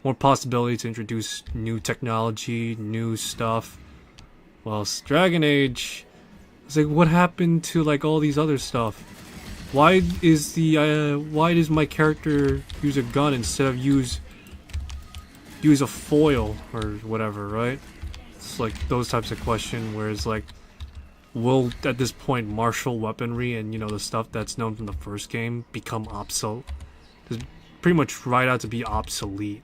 more possibility to introduce new technology, new stuff. Well, Dragon Age, it's like, what happened to like all these other stuff? Why does my character use a gun instead of use a foil or whatever, right? It's like those types of questions where it's like, will at this point martial weaponry and the stuff that's known from the first game become obsolete? It's pretty much right out to be obsolete.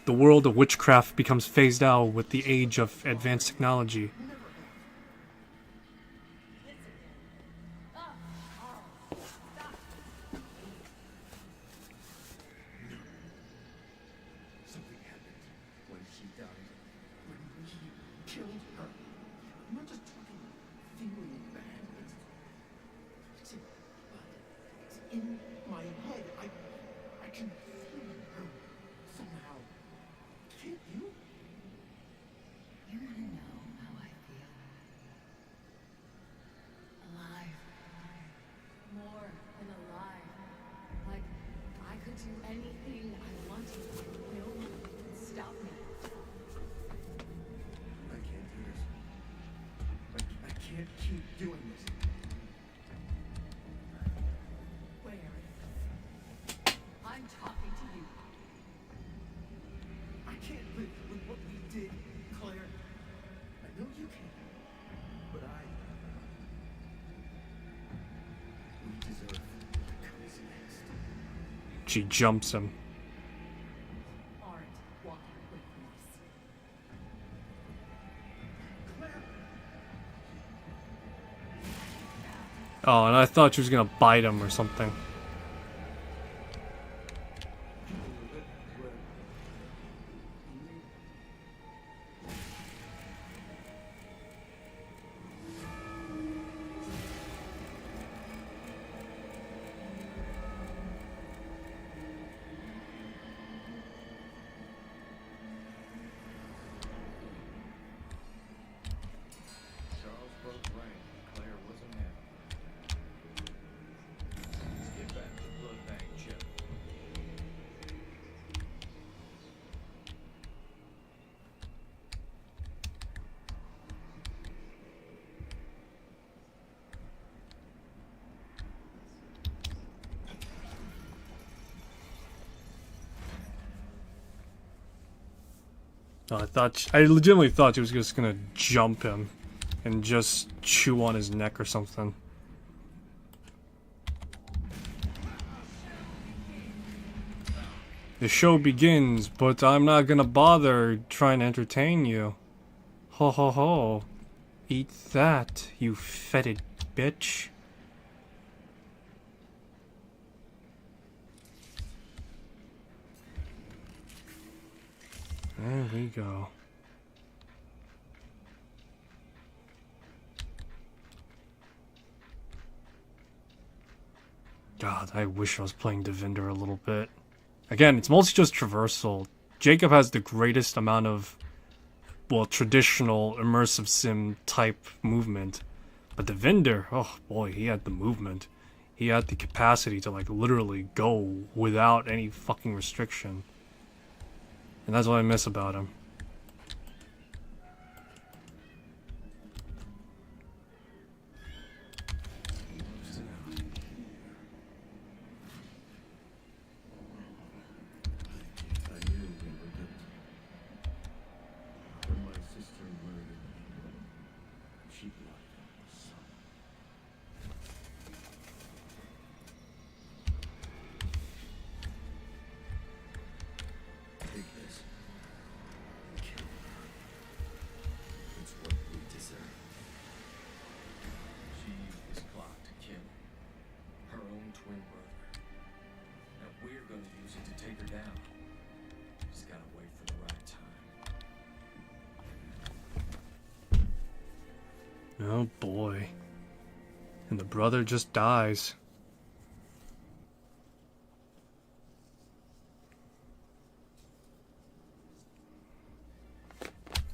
The world of witchcraft becomes phased out with the age of advanced technology. Something happened when she died. When he killed her. I'm not just talking feeling bad. It's in my head. I can feel her somehow. Can't you? You want to know how I feel? Alive. More than alive. Like, I could do anything I wanted. No one could stop me. I can't do this. I can't keep doing this. Where? I'm talking to you. I can't live with what we did, Claire. I know you can, but we deserve what comes next. She jumps him. Aren't walking away from this. Claire! Oh, and I thought she was gonna bite him or something. Charles broke rank. Claire wasn't happy. Let's get back to Blood Bank Chip. No, I legitimately thought she was just gonna jump him and just chew on his neck or something. The show begins, but I'm not gonna bother trying to entertain you. Ho ho ho. Eat that, you fetid bitch. There we go. God, I wish I was playing Devinder a little bit. Again, it's mostly just traversal. Jacob has the greatest amount of well, traditional immersive sim type movement. But the vendor, oh boy, he had the movement. He had the capacity to like literally go without any fucking restriction. And that's what I miss about him. Oh boy. And the brother just dies.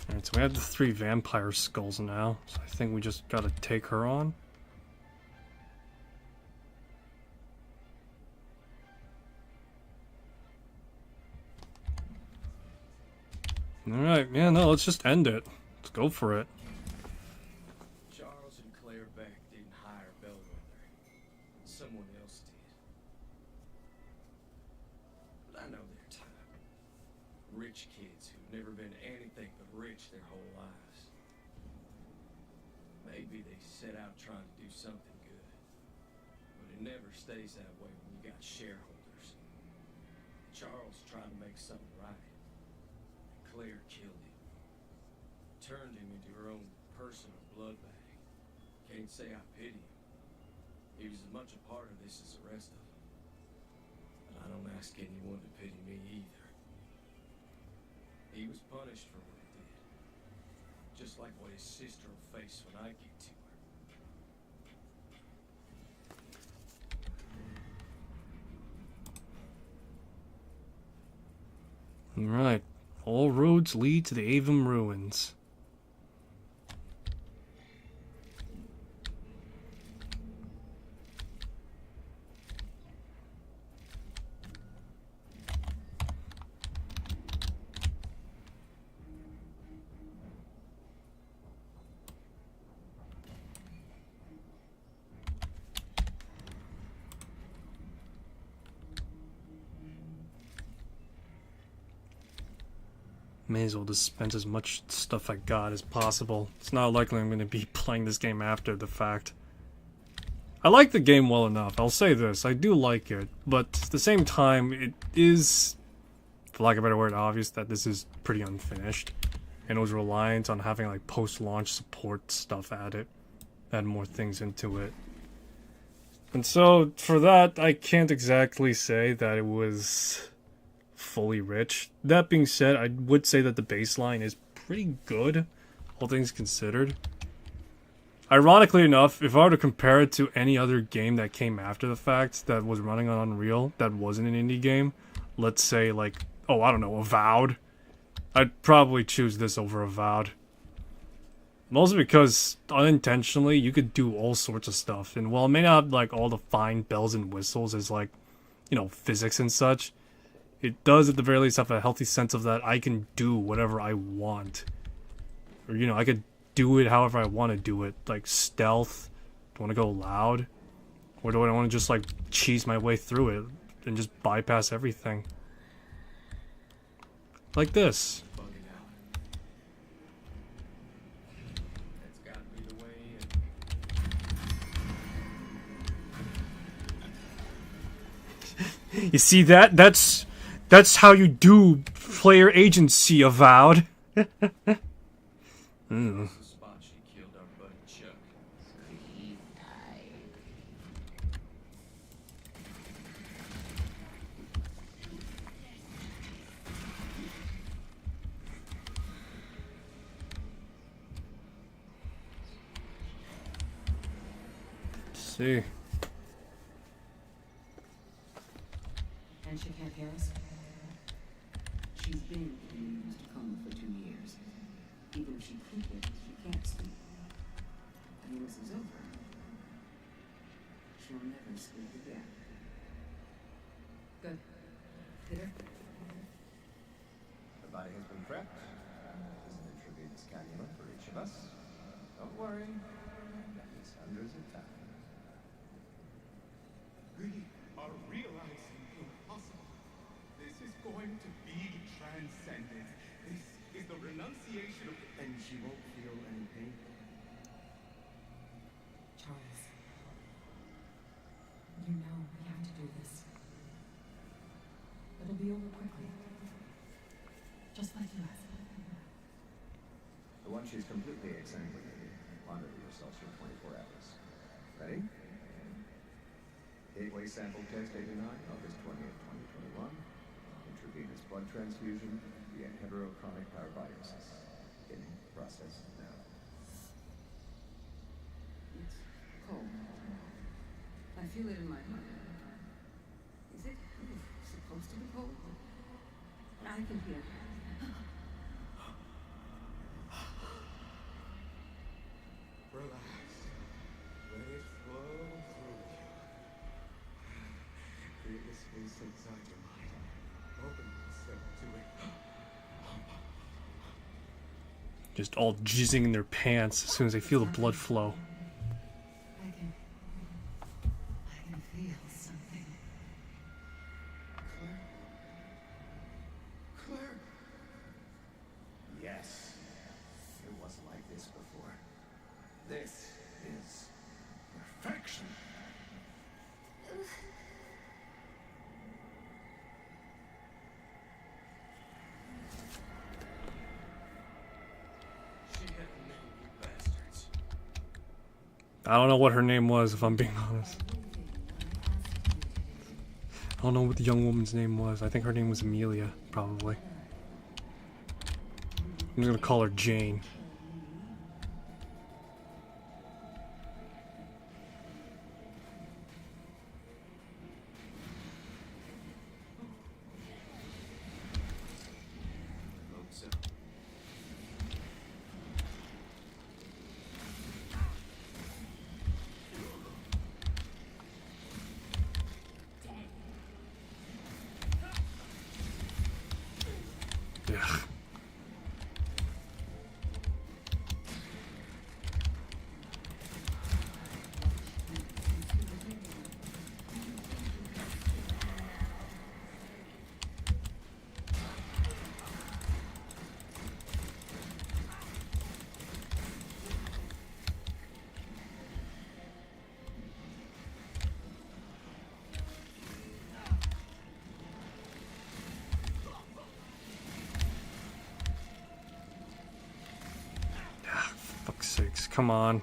Alright, so we have the 3 vampire skulls now. So I think we just gotta take her on. Alright, yeah, no, let's just end it. Let's go for it. Charles and Claire Beck didn't hire Bellwether. Someone else did. But I know their type. Rich kids who've never been anything but rich their whole lives. Maybe they set out trying to do something good. But it never stays that way when you got shareholders. Charles tried to make something right. Claire killed him. Turned him into her own personal blood bag. Can't say I pity him. He was as much a part of this as the rest of them. But I don't ask anyone to pity me either. He was punished for what he did. Just like what his sister will face when I get to her. Alright. All roads lead to the Avon Ruins. May as well just spend as much stuff I got as possible. It's not likely I'm going to be playing this game after the fact. I like the game well enough, I'll say this, I do like it, but at the same time, it is, for lack of a better word, obvious that this is pretty unfinished. And it was reliant on having like post-launch support stuff added, add more things into it. And so, for that, I can't exactly say that it was fully rich. That being said, I would say that the baseline is pretty good, all things considered. Ironically enough, if I were to compare it to any other game that came after the fact that was running on Unreal that wasn't an indie game, let's say like, oh, I don't know, Avowed, I'd probably choose this over Avowed. Mostly because, unintentionally, you could do all sorts of stuff, and while it may not have like all the fine bells and whistles as like, you know, physics and such, it does at the very least have a healthy sense of that I can do whatever I want. Or, you know, I could do it however I want to do it. Like stealth, do I want to go loud? Or do I want to just like cheese my way through it and just bypass everything? Like this. That's gotta be the way in. You see that? That's how you do player agency, Avowed. This is the spot she killed our buddy Chuck. He died. Let's see. And she can't hear us? She's been in the news to come for 2 years. Even if she could get it, she can't speak. And when this is over, she'll never speak again. Good. Peter? The body has been prepped. There's an intravenous cannula for each of us. Don't worry. That is hundreds of time. We are realizing the impossible. This is going to be transcendent. This is the renunciation of... And she won't feel any pain. Charles. You know we have to do this. It'll be over quickly. Just like you asked. The one she's completely exsanguinated. Monitor yourselves for 24 hours. Ready? Gateway sample test 89, August 20th, 2021. Intravenous blood transfusion via heterochronic parabiosis. Beginning process now. It's cold. I feel it in my heart. Is it supposed to be cold? I can hear it. Relax. Let it flow through you. Create a space inside your mind. Open yourself to it. Just all jizzing in their pants as soon as they feel the blood flow. I can feel something. Claire? Claire? Yes. It wasn't like this before. This is perfection. She had a name, you bastards. I don't know what her name was, if I'm being honest. I don't know what the young woman's name was. I think her name was Amelia, probably. I'm just gonna call her Jane. Hope so. Ugh. Fuck's sakes, come on.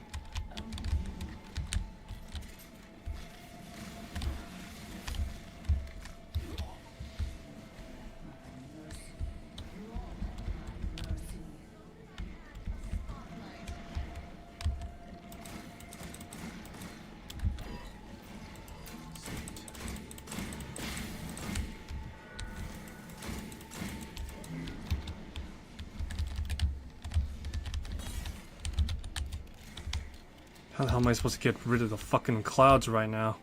How the hell am I supposed to get rid of the fucking clouds right now?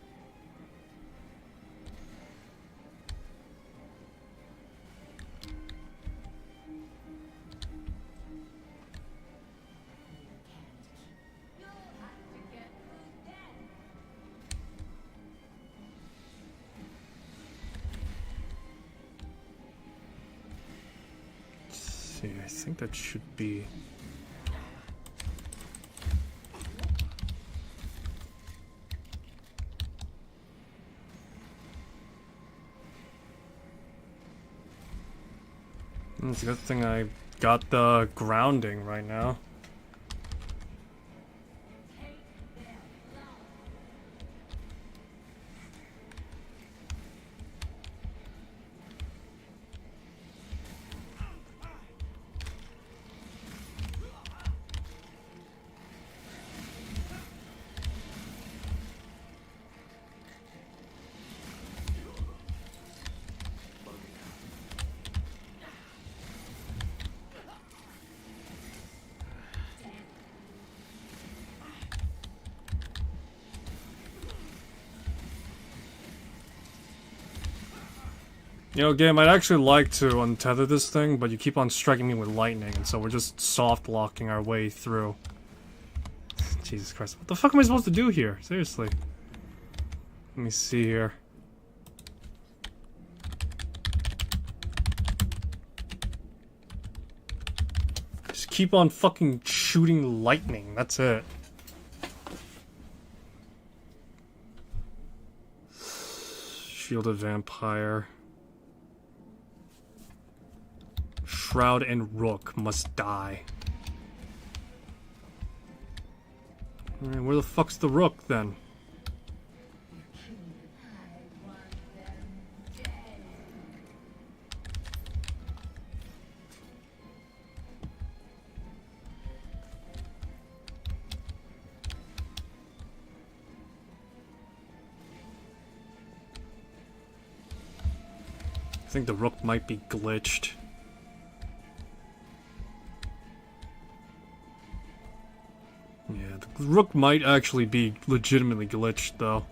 Let's see, I think that should be... It's a good thing I got the grounding right now. You know, game, I'd actually like to untether this thing, but you keep on striking me with lightning, and so we're just soft-locking our way through. Jesus Christ, what the fuck am I supposed to do here? Seriously. Let me see here. Just keep on fucking shooting lightning, that's it. Shielded vampire. Shroud and Rook must die. Alright, where the fuck's the Rook then? I think the Rook might be glitched. Yeah, the Rook might actually be legitimately glitched, though.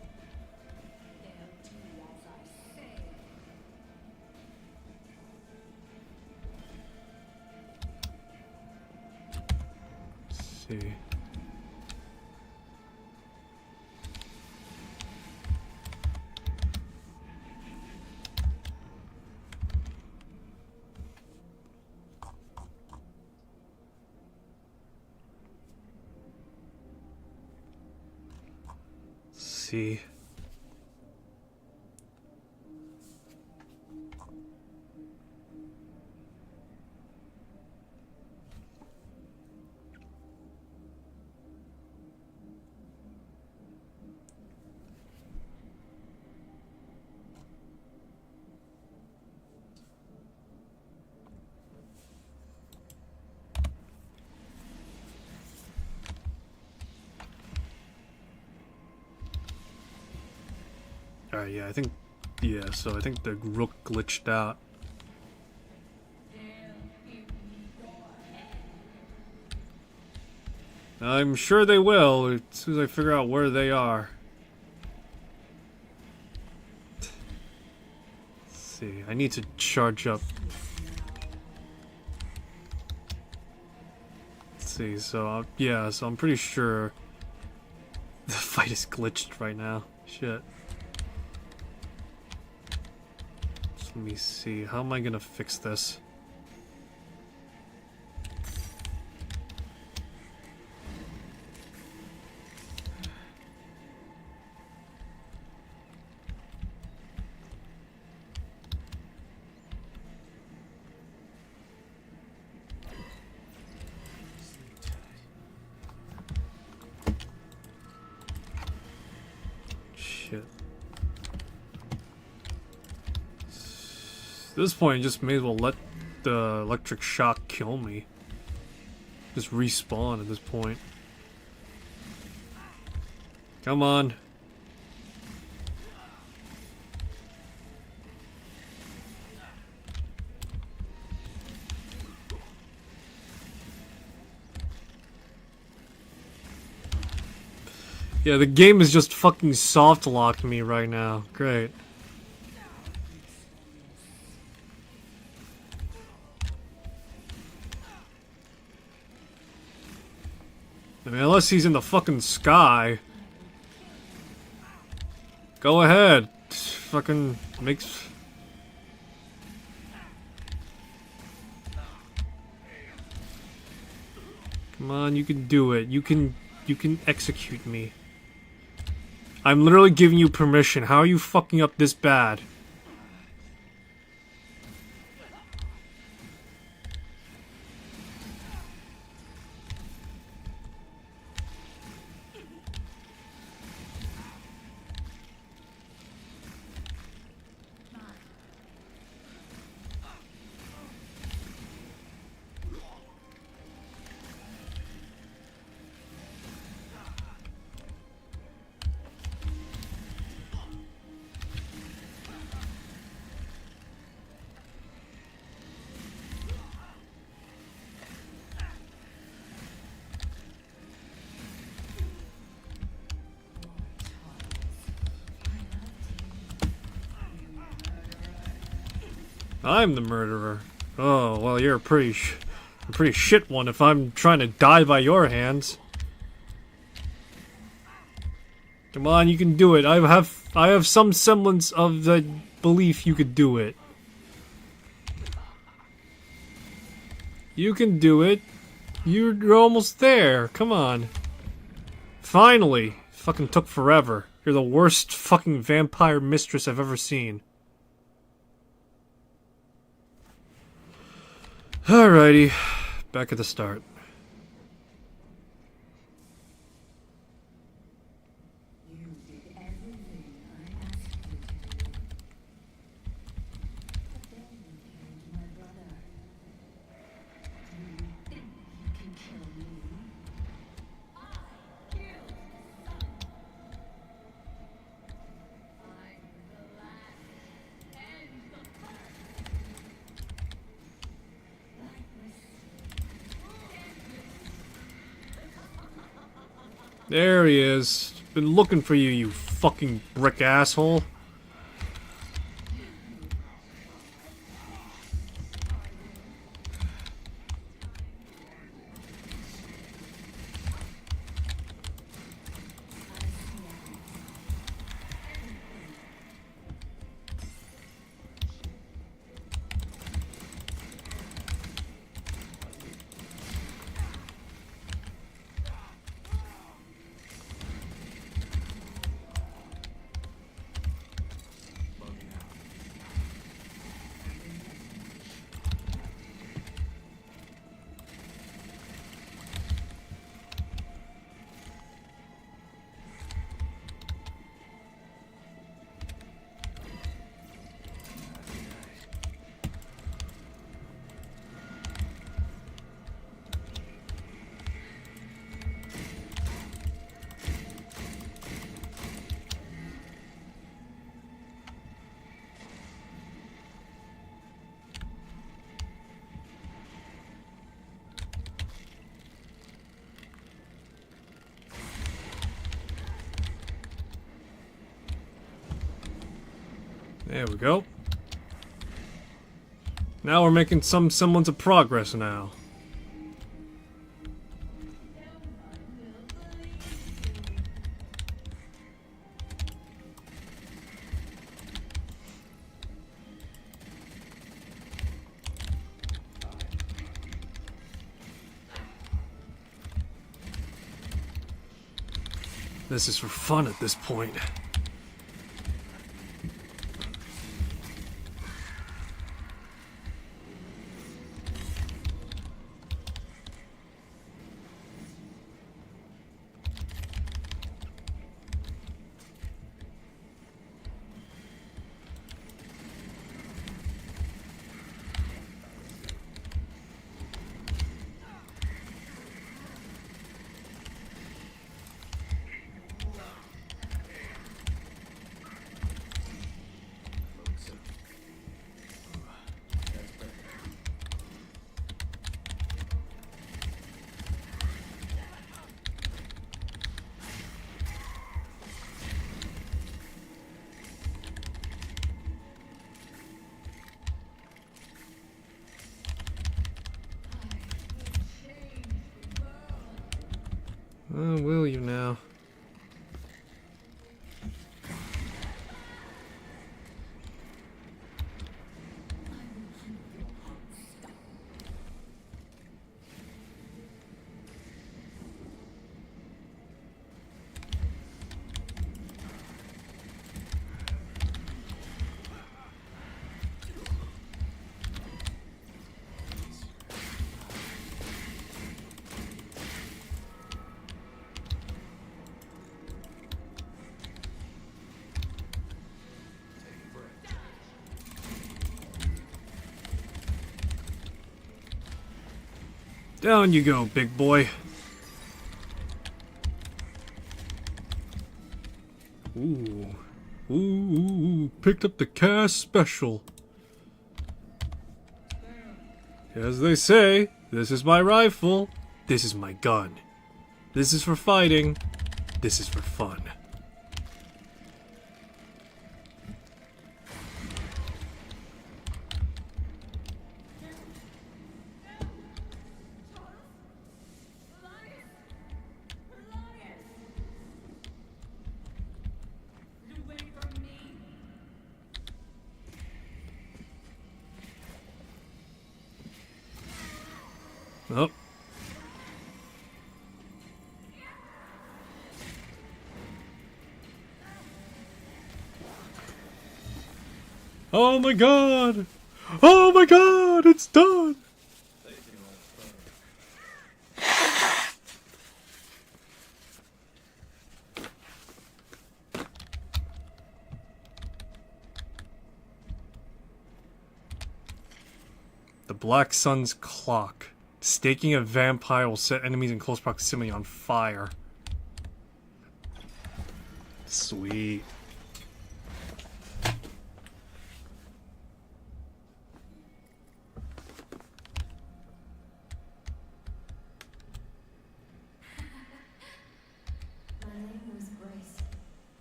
Let's see. See. Alright, yeah, so I think the Rook glitched out. I'm sure they will, as soon as I figure out where they are. Let's see, I need to charge up. Let's see, so, yeah, so I'm pretty sure the fight is glitched right now. Shit. Let me see, how am I gonna fix this? Shit. At this point, just may as well let the electric shock kill me. Just respawn at this point. Come on. Yeah, the game is just fucking soft locked me right now. Great. I mean, unless he's in the fucking sky. Go ahead. Fucking makes... Come on, you can do it. You can execute me. I'm literally giving you permission. How are you fucking up this bad? I'm the murderer. Oh, well, you're a pretty shit one if I'm trying to die by your hands. Come on, you can do it. I have some semblance of the belief you could do it. You can do it. You're almost there. Come on. Finally. Fucking took forever. You're the worst fucking vampire mistress I've ever seen. Alrighty. Back at the start. You did everything I asked you to do. But then you killed my brother. You think you can kill me? I killed his son. I'm the last and the first. There he is. Been looking for you, you fucking brick asshole. There we go. Now we're making some semblance of progress now. This is for fun at this point. Oh, will you now? Down you go, big boy. Ooh. Ooh, picked up the cast special. As they say, this is my rifle, this is my gun. This is for fighting, this is for fun. Oh my god! Oh my god! It's done! The Black Sun's clock. Staking a vampire will set enemies in close proximity on fire. Sweet. My name was Grace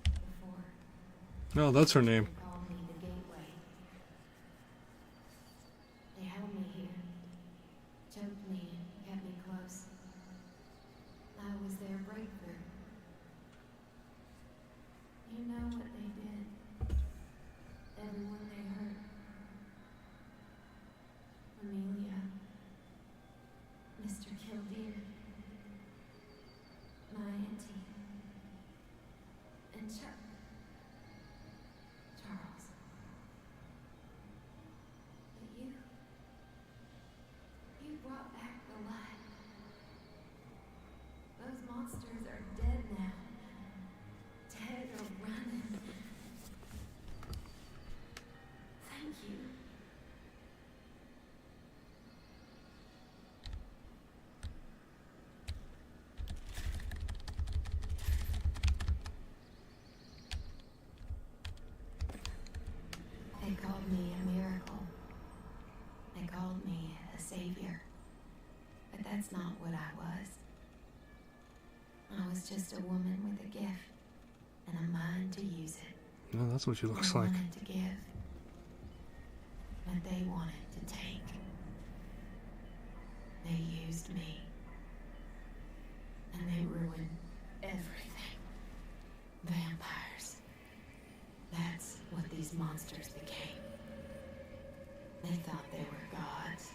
before. No, that's her name. They called me the Gateway. They held me here, choked me, and kept me close. I was their breakthrough. You know what they did? Everyone they hurt. Amelia, Mr. Kildare, my auntie, and Charles. But you brought back the light. Those monsters are dead now. Dead or running. Thank you. They called me a miracle. They called me a savior. But that's not what I was. I was just a woman with a gift and a mind to use it. No, that's what she looks I like. wanted to give, but they wanted to take. They used me, and they ruined everything. Vampires. That's what these monsters became. They thought they were gods.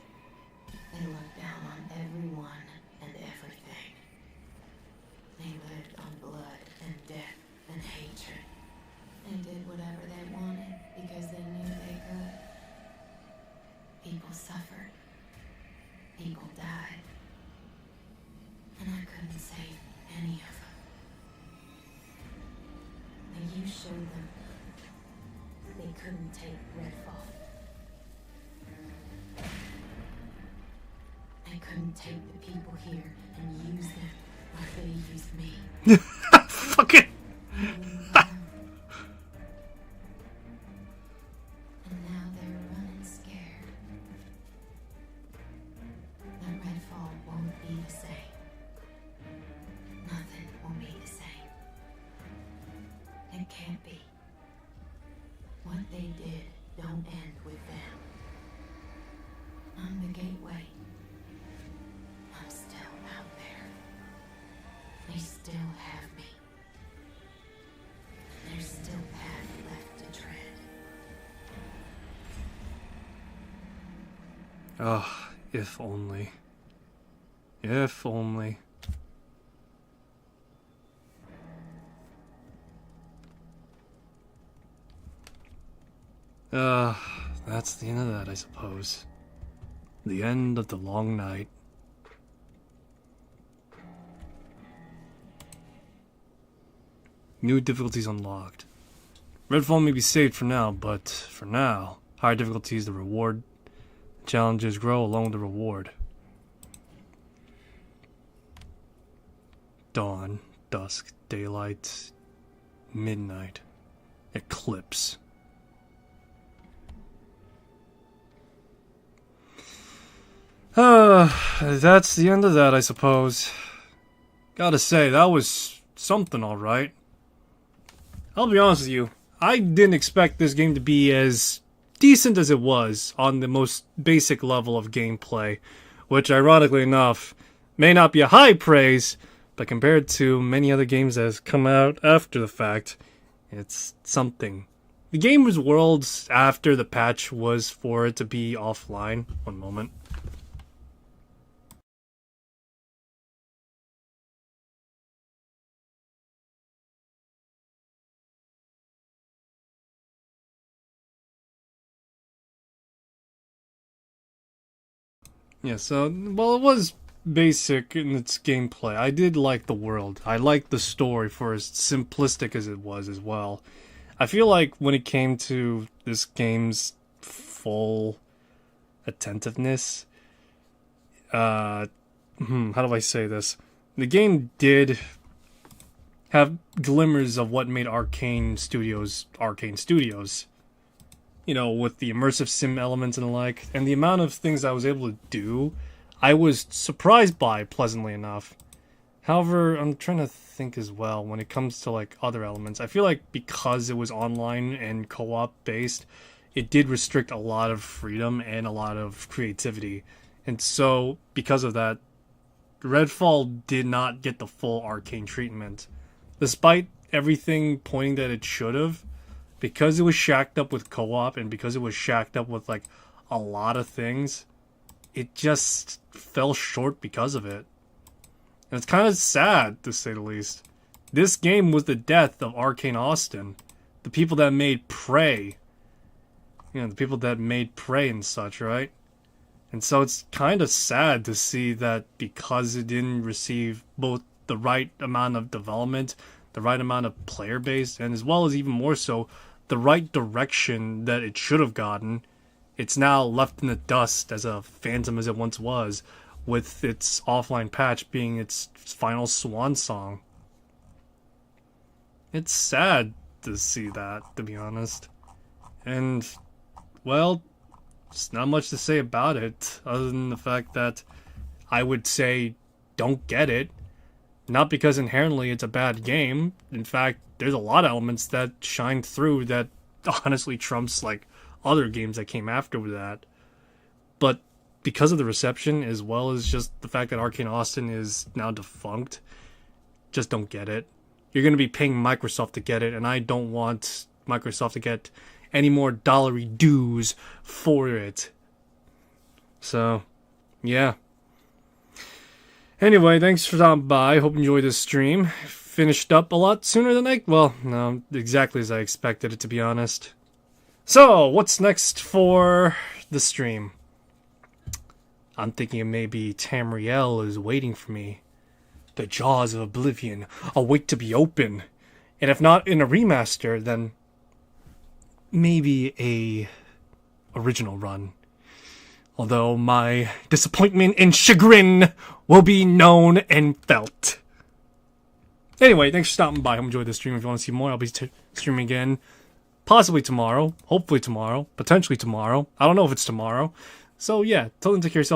They looked down on everyone and everything. They lived on blood and death and hatred. They did whatever they wanted because they knew they could. People suffered. People died. And I couldn't save any of them. And you showed them that they couldn't take Redfall. They couldn't take the people here and use them like they used me. Fuck it! And now they're running scared. The Redfall won't be the same. Nothing will be the same. It can't be. What they did don't end with them. I'm the gateway. I'm still out there. They still have me. There's still path left to tread. Ah, if only. If only. That's the end of that, I suppose. The end of the long night. New difficulties unlocked. Redfall may be saved for now, but for now, higher difficulty is the reward. Challenges grow along with the reward. Dawn, dusk, daylight, midnight, eclipse. That's the end of that, I suppose. Gotta say, that was something alright. I'll be honest with you, I didn't expect this game to be as decent as it was on the most basic level of gameplay, which ironically enough may not be a high praise, but compared to many other games that have come out after the fact, it's something. The game's worlds after the patch was for it to be offline. One moment. Yeah, so, well, it was basic in its gameplay. I did like the world. I liked the story for as simplistic as it was as well. I feel like when it came to this game's full attentiveness, how do I say this? The game did have glimmers of what made Arcane Studios. You know, with the immersive sim elements and the like, and the amount of things I was able to do, I was surprised by, pleasantly enough. However, I'm trying to think as well when it comes to like other elements. I feel like because it was online and co-op based, it did restrict a lot of freedom and a lot of creativity. And so, because of that, Redfall did not get the full Arcane treatment. Despite everything pointing that it should have, because it was shacked up with co-op and because it was shacked up with like a lot of things, it just fell short because of it. And it's kind of sad, to say the least. This game was the death of Arcane Austin. The people that made Prey. You know, the people that made Prey and such, right? And so it's kind of sad to see that because it didn't receive both the right amount of development, the right amount of player base, and as well as even more so, the right direction that it should have gotten, it's now left in the dust as a phantom as it once was, with its offline patch being its final swan song. It's sad to see that, to be honest. And, well, there's not much to say about it, other than the fact that I would say don't get it. Not because inherently it's a bad game. In fact, there's a lot of elements that shine through that honestly trumps like other games that came after that. But because of the reception, as well as just the fact that Arcane Austin is now defunct, just don't get it. You're going to be paying Microsoft to get it, and I don't want Microsoft to get any more dollary dues for it. So, yeah. Anyway, thanks for stopping by. Hope you enjoyed this stream. Finished up a lot sooner than no, exactly as I expected it, to be honest. So, what's next for the stream? I'm thinking maybe Tamriel is waiting for me. The jaws of Oblivion await to be open. And if not in a remaster, then maybe a original run. Although my disappointment and chagrin will be known and felt. Anyway, thanks for stopping by. I hope you enjoyed this stream. If you want to see more, I'll be streaming again. Possibly tomorrow. Hopefully tomorrow. Potentially tomorrow. I don't know if it's tomorrow. So yeah, till then, take care of yourself.